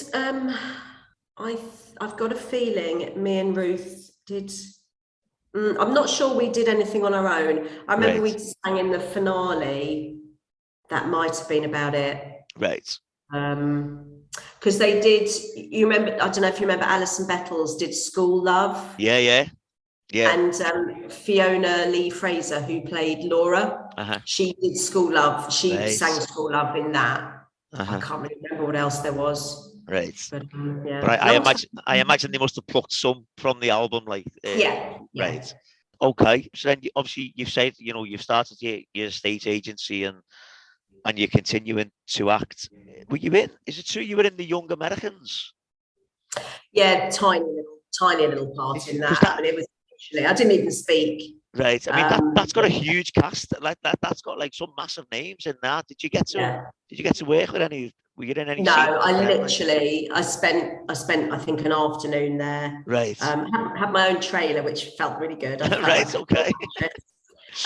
S2: I've got a feeling me and Ruth did. I'm not sure we did anything on our own. I remember we sang in the finale. That might have been about it.
S1: Right.
S2: Because they did. You remember? I don't know if you remember. Alison Bettles did "School Love."
S1: Yeah.
S2: And Fiona Lee Fraser, who played Laura, she did "School Love." She sang "School Love" in that. I can't really remember what else there was.
S1: Right.
S2: But
S1: I imagine they must have plucked some from the album, like. Right. Okay. So then, obviously, you've said you've started your estate agency and you're continuing to act. Is it true you were in the Young Americans?
S2: Yeah, tiny little part in that. But it was literally, I didn't even speak.
S1: Right. I mean, that's got a huge cast. Like that's got like some massive names in that. Did you get to work with any? Were you in any?
S2: No, I spent I think an afternoon there.
S1: Right.
S2: Had my own trailer, which felt really good.
S1: Right. Okay.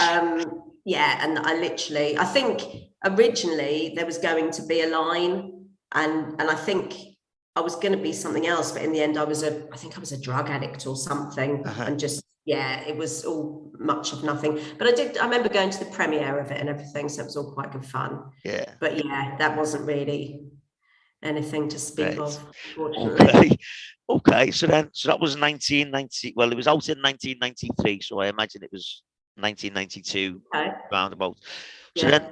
S2: And I think originally there was going to be a line, and I think I was going to be something else, but in the end I think I was a drug addict or something, and just it was all much of nothing. But I remember going to the premiere of it and everything, so it was all quite good fun.
S1: Yeah.
S2: But that wasn't really anything to speak of, unfortunately.
S1: Okay. So that was 1990. Well, it was out in 1993, so I imagine it was 1992 roundabout. So then,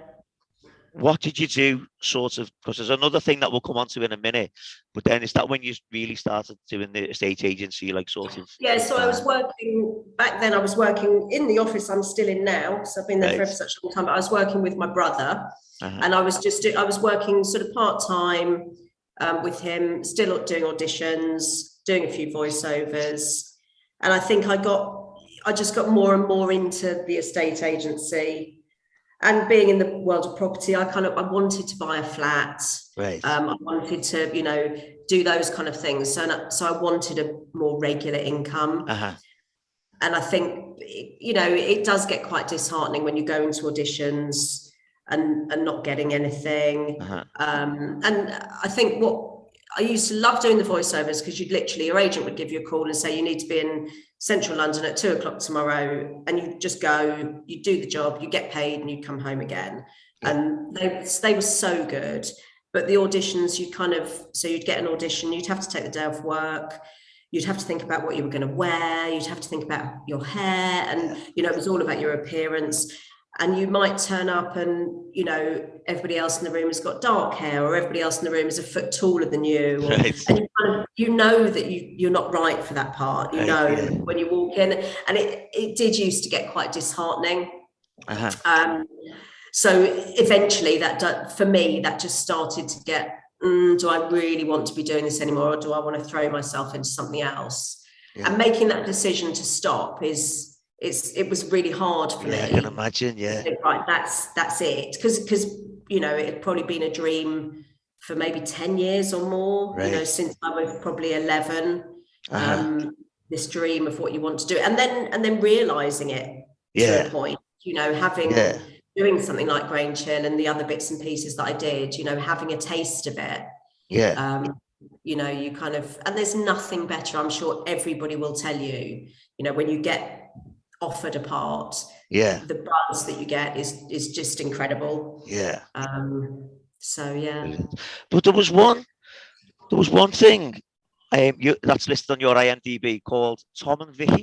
S1: what did you do, sort of, because there's another thing that we'll come on to in a minute, but then is that when you really started doing the estate agency, like sort of?
S2: Yeah, so I was working, back then I was working in the office I'm still in now, so I've been there for such a long time, but I was working with my brother, and I was working sort of part-time with him, still doing auditions, doing a few voiceovers, and I think I just got more and more into the estate agency. And being in the world of property, I wanted to buy a flat.
S1: Right.
S2: I wanted to, do those kind of things. So I wanted a more regular income. And I think, it does get quite disheartening when you go into auditions and not getting anything. And I think I used to love doing the voiceovers, because your agent would give you a call and say, you need to be in central London at 2:00 tomorrow, and you just go, you do the job, you get paid, and you come home again. And they were so good. But the auditions, you'd get an audition, you'd have to take the day off work, you'd have to think about what you were going to wear, you'd have to think about your hair, and it was all about your appearance. And you might turn up and everybody else in the room has got dark hair, or everybody else in the room is a foot taller than you, and you know that you're not right for that part, when you walk in. And it did used to get quite disheartening. So eventually for me that just started to get, do I really want to be doing this anymore, or do I want to throw myself into something else? And making that decision to stop it was really hard for me.
S1: I can imagine.
S2: Think, right, that's it, because it had probably been a dream for maybe 10 years or more, since I was probably 11. This dream of what you want to do, and then realizing it to a point, doing something like Grange Hill and the other bits and pieces that I did, having a taste of it. You kind of, and there's nothing better, I'm sure everybody will tell you, when you get offered a part, the buzz that you get is just incredible.
S1: But there was one thing that's listed on your IMDb called Tom and Vicky.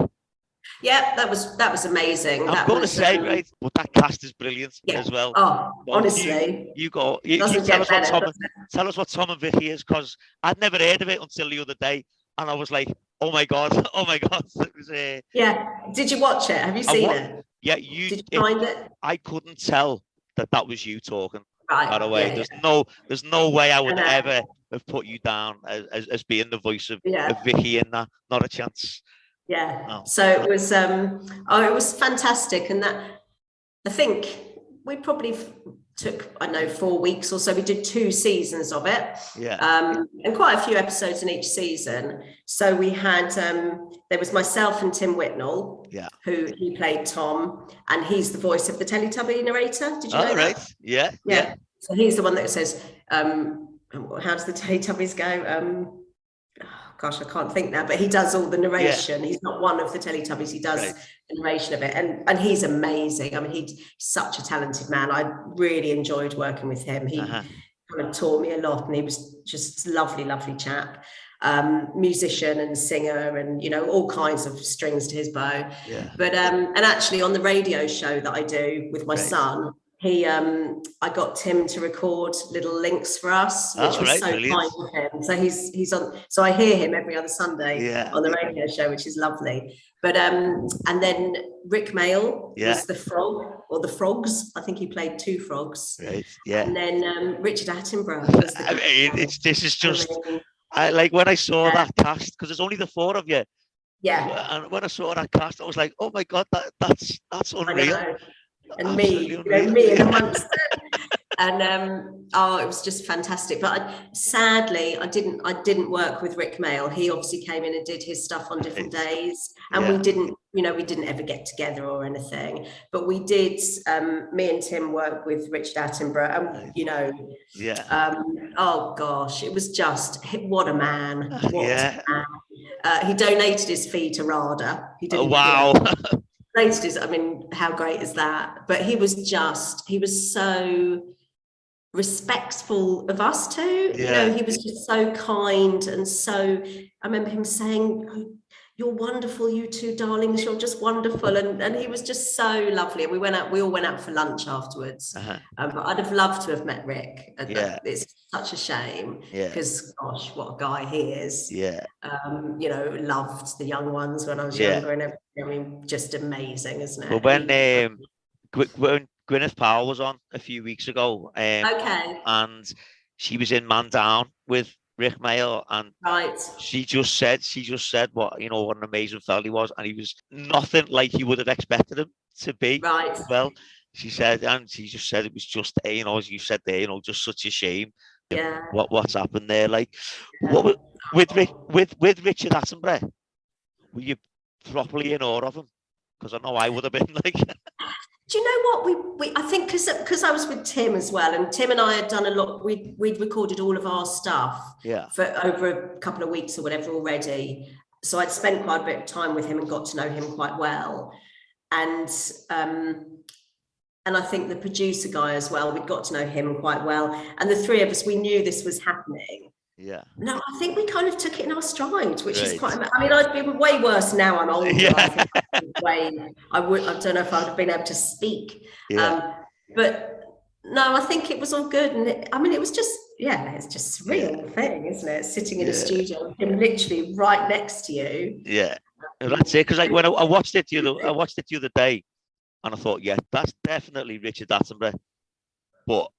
S2: That was amazing.
S1: I'm going to say, right, but that cast is brilliant as well.
S2: Honestly,
S1: you tell us what Tom and Vicky is, because I'd never heard of it until the other day, and I was like, oh my god. It was
S2: Did you watch it? Have you seen it?
S1: Did
S2: you find it?
S1: I couldn't tell that was you talking.
S2: Right.
S1: By the way, there's no way I would ever have put you down as being the voice of Vicky in that. Not a chance.
S2: So it was fantastic, and that, I think we probably took 4 weeks or so. We did 2 seasons of it, and quite a few episodes in each season. So we had there was myself and Tim Whitnell, who he played Tom, and he's the voice of the Teletubby narrator. Did you know that?
S1: Yeah.
S2: So he's the one that says, how does the Teletubbies go? Gosh, I can't think now, but he does all the narration. He's not one of the Teletubbies. He does the narration of it, and he's amazing. I mean, he's such a talented man. I really enjoyed working with him. He kind of taught me a lot, and he was just lovely chap. Musician and singer, and all kinds of strings to his bow. But and actually on the radio show that I do with my son, I got Tim to record little links for us, which was so kind of him. So he's on. So I hear him every other Sunday on the radio show, which is lovely. But and then Rick Mail was the frog, or the frogs. I think he played 2 frogs. And then Richard Attenborough was the
S1: this is just. I like when I saw that cast, because there's only the 4 of you. And when I saw that cast, I was like, oh my god, that's unreal.
S2: And me in amongst it. And it was just fantastic. But sadly, I didn't work with Rick Mail. He obviously came in and did his stuff on different days, and we didn't ever get together or anything. But we did. Me and Tim worked with Richard Attenborough, and oh gosh, it was just, what a man! What a man. He donated his fee to RADA. He didn't.
S1: Oh, wow.
S2: I mean, how great is that? But he was so respectful of us too. He was just so kind, and so I remember him saying, oh, you're wonderful, you two darlings, you're just wonderful, and he was just so lovely. And we all went out for lunch afterwards. But I'd have loved to have met Rick. It's such a shame, because gosh, what a guy he is. Loved the young ones when I was younger and everything. I mean, just amazing, isn't it?
S1: Well, when Gwyneth Powell was on a few weeks ago, and she was in Man Down with Rick Mail, and she just said what an amazing fella he was, and he was nothing like you would have expected him to be. Well, she said, and she just said it was just, you know, as you said there, you know, just such a shame.
S2: Yeah.
S1: What's happened there? Like,
S2: Yeah.
S1: what with Richard Attenborough, were you properly in awe of him? Because I know I would have been like.
S2: Do you know what we I think because I was with Tim as well, and Tim and I had done a lot. We'd recorded all of our stuff for over a couple of weeks or whatever already. So I'd spent quite a bit of time with him and got to know him quite well. And I think the producer guy as well, we'd got to know him quite well. And the three of us, we knew this was happening.
S1: Yeah.
S2: No, I think we kind of took it in our stride, which is quite. I mean, I'd be way worse now. I'm older. Yeah. I don't know if I'd have been able to speak.
S1: Yeah.
S2: But no, I think it was all good. And it was just, it's just a surreal thing, isn't it? Sitting in a studio with him literally right next to you.
S1: Yeah, that's it. Because like when I watched it the other day, and I thought, yeah, that's definitely Richard Attenborough. But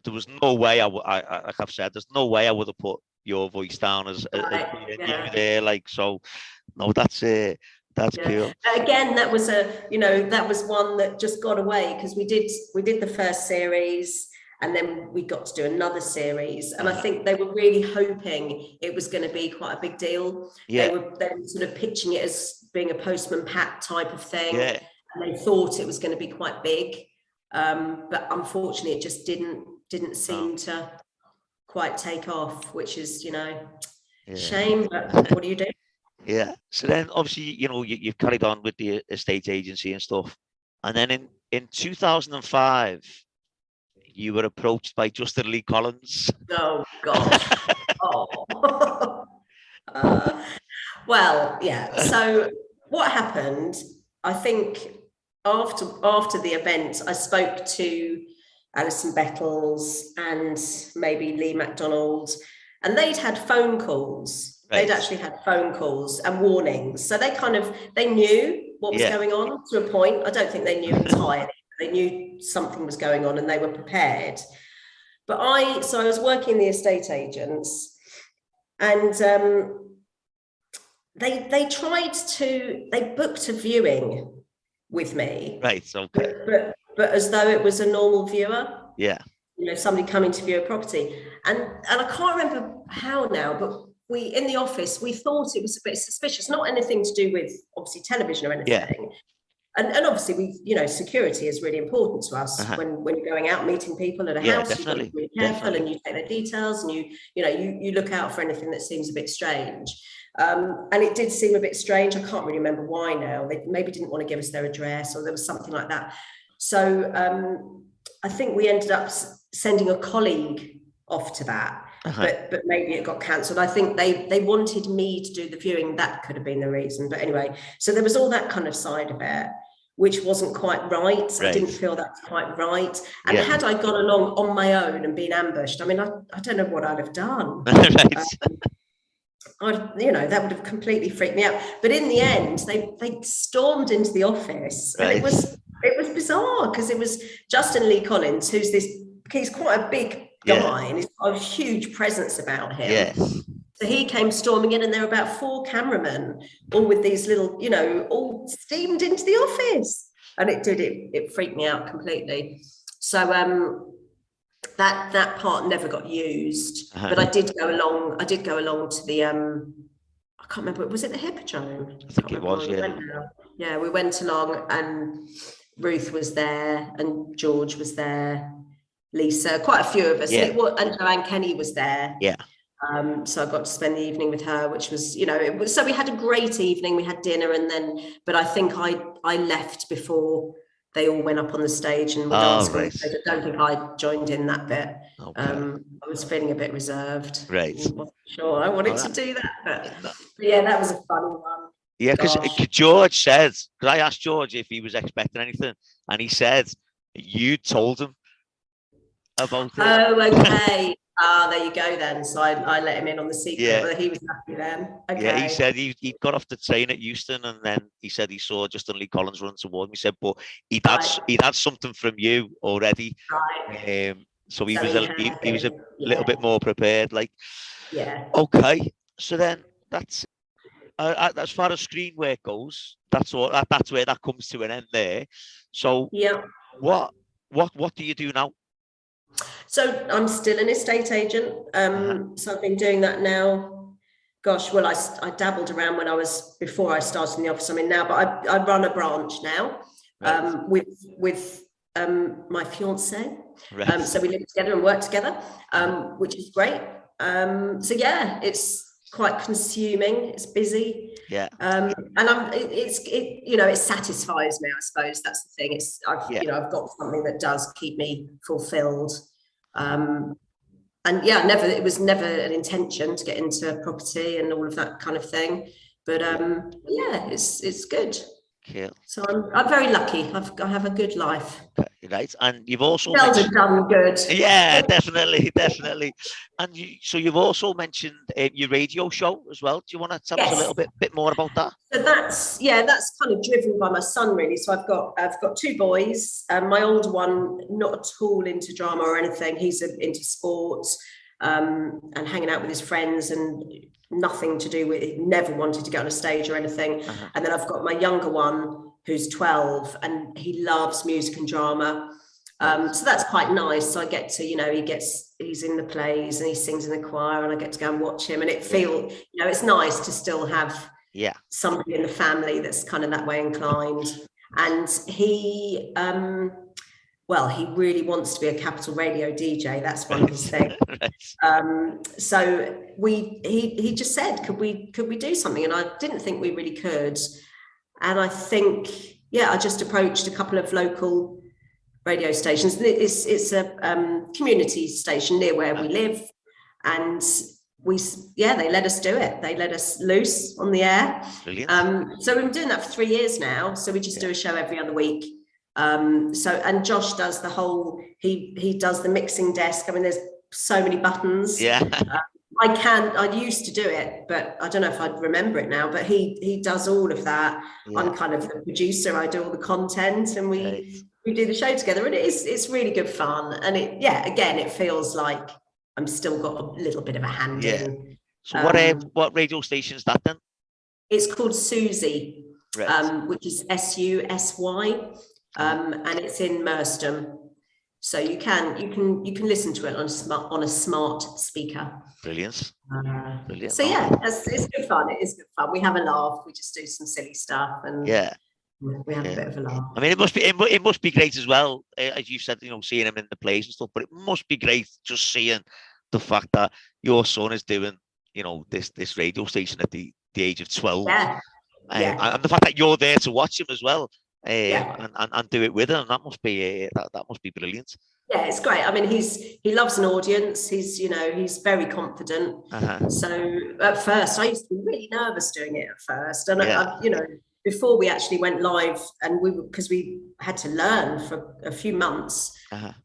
S1: there was no way like I've said, there's no way I would have put your voice down as being you there. Like, so no, that's cool.
S2: Again, that was that was one that just got away, because we did the first series, and then we got to do another series, and I think they were really hoping it was going to be quite a big deal. They were sort of pitching it as being a Postman Pat type of thing, and they thought it was going to be quite big, but unfortunately it just didn't seem to quite take off, which is shame, but what do you do?
S1: Yeah. So then obviously, you've carried on with the estate agency and stuff. And then in 2005, you were approached by Justin Lee Collins.
S2: Oh, gosh. Well, yeah. So what happened, I think after the event, I spoke to Alison Bettles and maybe Lee MacDonald, and they'd had phone calls. Right. They'd actually had phone calls and warnings. So they knew what was going on to a point. I don't think they knew entirely. They knew something was going on and they were prepared. But I was working in the estate agents, and they booked a viewing with me.
S1: Right. Okay.
S2: But as though it was a normal viewer.
S1: Yeah.
S2: Somebody coming to view a property. And I can't remember how now, but we, in the office, we thought it was a bit suspicious, not anything to do with obviously television or anything. Yeah. And obviously security is really important to us when you're going out meeting people at a house.
S1: Definitely.
S2: You've got to be really careful, and you take their details, and you look out for anything that seems a bit strange. And it did seem a bit strange. I can't really remember why now. They maybe didn't want to give us their address, or there was something like that. So I think we ended up sending a colleague off to that. But maybe it got cancelled. I think they wanted me to do the viewing. That could have been the reason. But anyway, so there was all that kind of side of it, which wasn't quite right. I didn't feel that was quite right. And had I gone along on my own and been ambushed, I mean, I don't know what I'd have done. That would have completely freaked me out. But in the end, they stormed into the office, and it was bizarre, because it was Justin Lee Collins, he's quite a big guy, and he's got a huge presence about him. Yes. So he came storming in, and there were about 4 cameramen, all with these little, all steamed into the office, and it freaked me out completely. So that part never got used, but I did go along to the I can't remember, was it the Hippodrome?
S1: I think it was.
S2: We went along, and Ruth was there, and George was there, Lisa, quite a few of us, and Joanne Kenny was there. So I got to spend the evening with her, which was, so we had a great evening. We had dinner, but I think I left before they all went up on the stage and were dancing. Right. So I don't think I joined in that bit. Okay. I was feeling a bit reserved.
S1: Right.
S2: I wasn't sure I wanted to do that, but yeah, that was a funny one.
S1: Yeah, because George said, because I asked George if he was expecting anything, and he said you told him about it.
S2: Oh, okay. There you go then. So I let him in on the secret, but he was happy then. Okay.
S1: Yeah, he said he got off the train at Euston, and then he said he saw Justin Lee Collins run towards me. He said, but he'd had something from you already. Right. So he was a little bit more prepared. Like, okay. So then that's as far as screen work goes, that's all. That's where that comes to an end there. So what What do you do now?
S2: So I'm still an estate agent. So I've been doing that now. Gosh, well, I dabbled around before I started in the office I'm in now, but I run a branch now,
S1: Right.
S2: with my fiance.
S1: Right.
S2: So we live together and work together, which is great. So yeah, it's quite consuming. It's busy.
S1: Yeah.
S2: And it satisfies me, I suppose. That's the thing. I've got something that does keep me fulfilled. And yeah, it was never an intention to get into property and all of that kind of thing. But yeah, it's good.
S1: Cool.
S2: So I'm very lucky. I have a good life.
S1: Right, and you've also
S2: mentioned, done good.
S1: Yeah, definitely. And you've also mentioned your radio show as well. Do you want to tell us a little bit more about that?
S2: So that's kind of driven by my son, really. So I've got two boys. My older one, not at all into drama or anything. He's into sports and hanging out with his friends, and nothing to do with it. Never wanted to get on a stage or anything. And then I've got my younger one who's 12, and he loves music and drama. So that's quite nice. So I get to, he's in the plays and he sings in the choir, and I get to go and watch him, and it's nice to still have somebody in the family that's kind of that way inclined. And he really wants to be a Capital Radio DJ. That's one of his things. So he just said, could we do something? And I didn't think we really could. And I think, I just approached a couple of local radio stations. It's a community station near where we live, and they let us do it. They let us loose on the air. So we've been doing that for 3 years now. So we just do a show every other week. And Josh does the whole. He does the mixing desk. I mean, there's so many buttons. I used to do it, but I don't know if I'd remember it now, but he does all of that. I'm kind of the producer. I do all the content, and we do the show together, and it's really good fun. And it feels like I'm still got a little bit of a hand in.
S1: So what radio station is that then? It's
S2: called Susie, which is SUSY, and it's in Merstham. So you can listen to it on a smart speaker.
S1: Brilliant.
S2: So it's good fun. It is good fun. We have a laugh. We just do some silly stuff, and we have a bit of a laugh.
S1: I mean, it must be great as well, as you said, seeing him in the plays and stuff. But it must be great just seeing the fact that your son is doing, this radio station at the age of 12, and the fact that you're there to watch him as well. And do it with him. That must be that must be brilliant.
S2: Yeah, it's great. I mean, he loves an audience. He's very confident. So at first, I used to be really nervous doing it at first, and before we actually went live, and because we had to learn for a few months,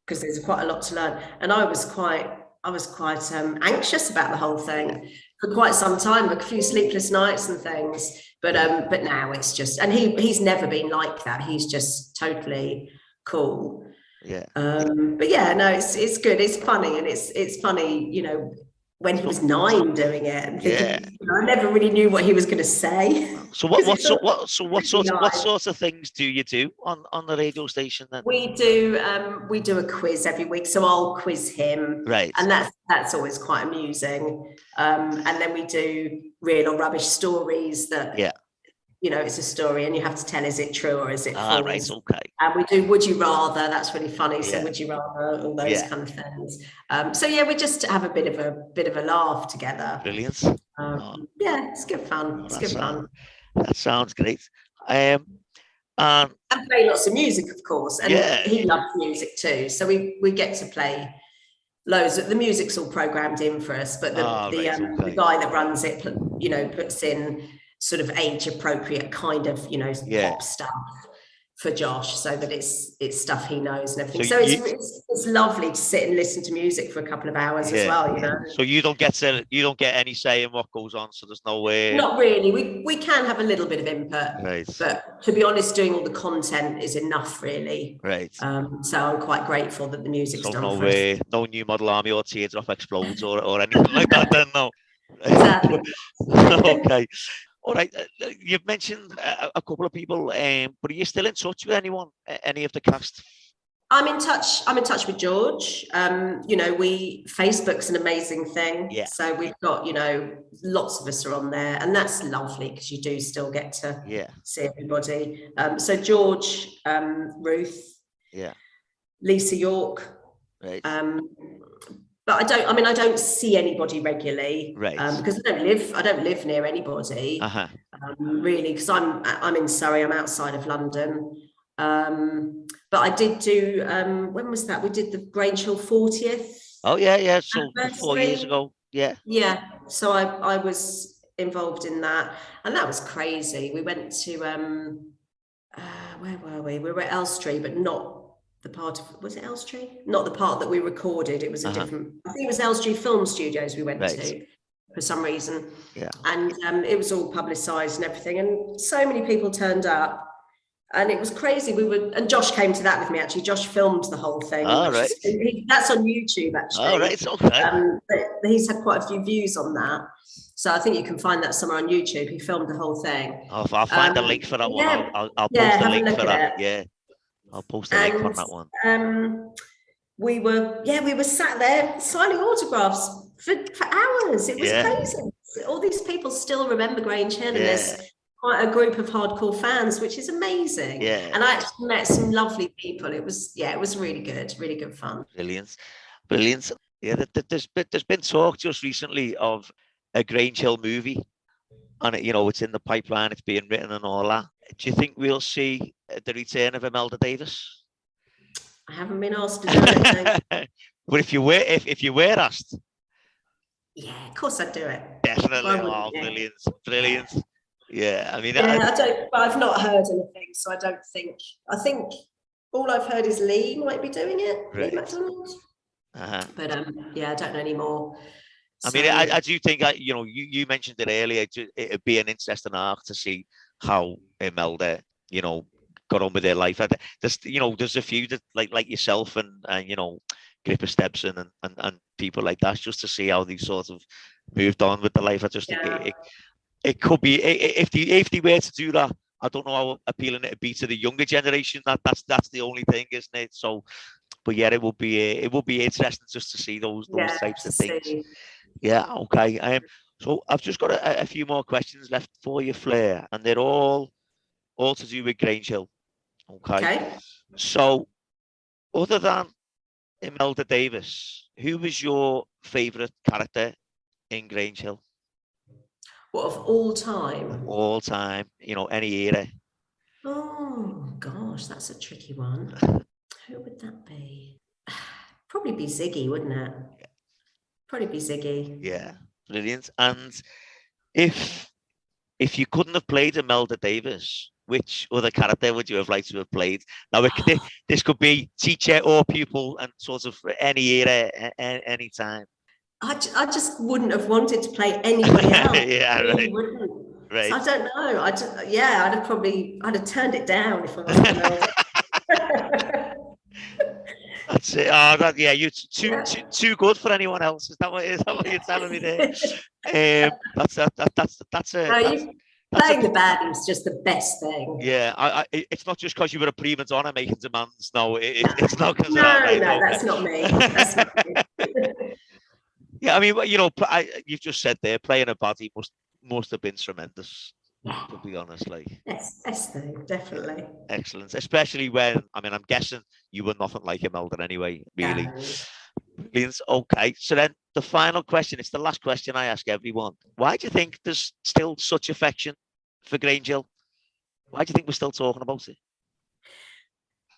S2: because there's quite a lot to learn, and I was quite anxious about the whole thing for quite some time, a few sleepless nights and things. But now it's just, and he's never been like that. He's just totally cool. But it's good. It's funny, and it's funny, when he was 9 doing it, and thinking, I never really knew what he was going to say.
S1: So what sorts of things do you do on the radio station then?
S2: We do a quiz every week, so I'll quiz him,
S1: right?
S2: And that's always quite amusing. And then we do real or rubbish stories that it's a story, and you have to tell, is it true or is it false?
S1: Right, okay.
S2: And we do Would You Rather. That's really funny. So Would You Rather, all those kind of things. We just have a bit of a laugh together.
S1: Brilliant.
S2: It's good fun. It's good fun.
S1: That sounds great. And
S2: play lots of music, of course. And he loves music too. So we get to play loads. The music's all programmed in for us, but the guy that runs it, puts in sort of age appropriate kind of pop stuff for Josh, so that it's stuff he knows and everything. So it's lovely to sit and listen to music for a couple of hours as well.
S1: So you don't get any say in what goes on. So there's no way.
S2: Not really. We can have a little bit of input, but to be honest, doing all the content is enough, really.
S1: Right.
S2: So I'm quite grateful that the music's done.
S1: No way. No New Model Army or Teardrop Explodes or anything like that. Then no.
S2: Exactly.
S1: Okay. All right, you've mentioned a couple of people, but are you still in touch with anyone, any of the cast
S2: I'm in touch. I'm in touch with George. Facebook's an amazing thing.
S1: Yeah.
S2: So we've got, lots of us are on there, and that's lovely because you do still get to see everybody. So George, Ruth, Lisa York.
S1: Right.
S2: But I don't see anybody regularly,
S1: right?
S2: Because I don't live near anybody, really, because I'm in Surrey. I'm outside of London. But I did do, when was that? We did the Grange Hill 40th.
S1: Oh, yeah. So 4 years ago. Yeah.
S2: Yeah. So I was involved in that, and that was crazy. We went to, where were we? We were at Elstree, but not the part of, was it Elstree? Not the part that we recorded. It was a different, I think it was Elstree Film Studios we went to for some reason.
S1: Yeah.
S2: And it was all publicised and everything. And so many people turned up. And it was crazy. And Josh came to that with me, actually. Josh filmed the whole thing.
S1: Oh, right.
S2: That's on YouTube, actually.
S1: Oh, right. It's okay.
S2: He's had quite a few views on that. So I think you can find that somewhere on YouTube. He filmed the whole thing.
S1: Oh, I'll find a link for that one. I'll post a link for that. Yeah. I'll post a link on that one.
S2: We were sat there signing autographs for hours. It was crazy. All these people still remember Grange Hill, and there's quite a group of hardcore fans, which is amazing.
S1: Yeah.
S2: And I actually met some lovely people. It was really good fun.
S1: Brilliant. Yeah, there's been talk just recently of a Grange Hill movie, and it's in the pipeline, it's being written and all that. Do you think we'll see the return of Imelda Davis?
S2: I haven't been asked to do it.
S1: But if you were asked,
S2: yeah, of course I'd do it.
S1: Definitely. Oh, brilliant. Yeah, I mean,
S2: I've not heard anything, so I don't think. I think all I've heard is Lee might be doing it.
S1: Right.
S2: Lee McDonald. But I don't know anymore.
S1: I mean, I do think you mentioned it earlier. It'd be an interesting arc to see how Imelda, got on with their life. There's a few that like yourself and Gripper Stepson and people like that, just to see how they sort of moved on with the life. I just think it could be, if they were to do that, I don't know how appealing it'd be to the younger generation. That's the only thing, isn't it? So, but yeah, it would be interesting just to see those types of things. Yeah, okay. So I've just got a few more questions left for you, Fleur, and they're all to do with Grange Hill. Okay. So, other than Imelda Davis, who was your favourite character in Grange Hill?
S2: What, of all time?
S1: All time, any era.
S2: Oh gosh, that's a tricky one. Who would that be? Probably be Ziggy, wouldn't it?
S1: Yeah.
S2: Probably be Ziggy.
S1: Yeah, brilliant. And if you couldn't have played Imelda Davis, which other character would you have liked to have played? Now, this could be teacher or pupil, and sort of any era, any time.
S2: I just wouldn't have wanted to play anybody else.
S1: Yeah, right. Right.
S2: So I don't know. I'd have turned it down if I was.
S1: That's it. Oh, you're too good for anyone else. Is that what you're telling me there?
S2: Playing the baddie is just the best thing.
S1: Yeah, it's not just because you were a prima donna making demands. No, it's not because
S2: of that. No, that's not me. That's not me.
S1: Yeah, I mean, you've just said there, playing a baddie must have been tremendous. To be honest,
S2: yes, though, definitely.
S1: Excellent, especially when I'm guessing you were nothing like Imelda anyway, really. Brilliant. Okay, so then the final question, it's the last question I ask everyone. Why do you think there's still such affection for Grange Hill? Why do you think we're still talking about it?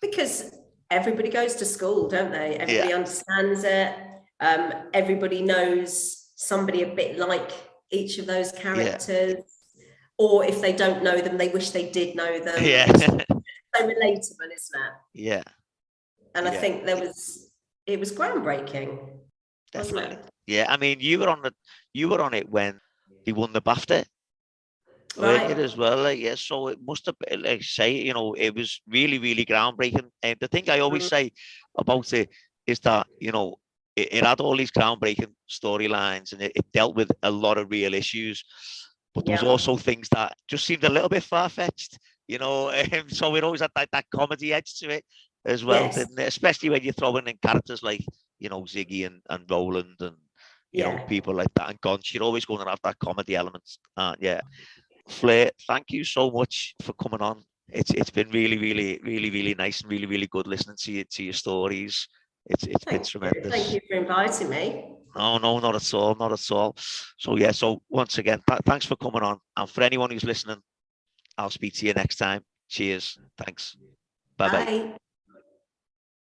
S2: Because everybody goes to school, don't they? Everybody understands it. Everybody knows somebody a bit like each of those characters. Yeah. Or if they don't know them, they wish they did know them.
S1: Yeah.
S2: So relatable, isn't it?
S1: Yeah.
S2: And I think it was groundbreaking.
S1: Definitely.
S2: Wasn't it?
S1: Yeah. I mean, you were on it when he won the BAFTA. Right. As well. Yeah. So it must have been, it was really, really groundbreaking. And the thing I always say about it is that, it had all these groundbreaking storylines, and it dealt with a lot of real issues. But there was also things that just seemed a little bit far-fetched, so it always had that comedy edge to it. as well,
S2: Yes.
S1: didn't it? Especially when you're throwing in characters like, you know, Ziggy and Roland and, you know, people like that. And Gonch, you're always going to have that comedy element. Yeah. Fleur, thank you so much for coming on. It's been really nice and really good listening to your stories. It's been tremendous.
S2: Thank you for inviting me.
S1: No, not at all, not at all. So yeah, so once again, thanks for coming on. And for anyone who's listening, I'll speak to you next time. Cheers. Thanks. Bye-bye.
S2: Bye.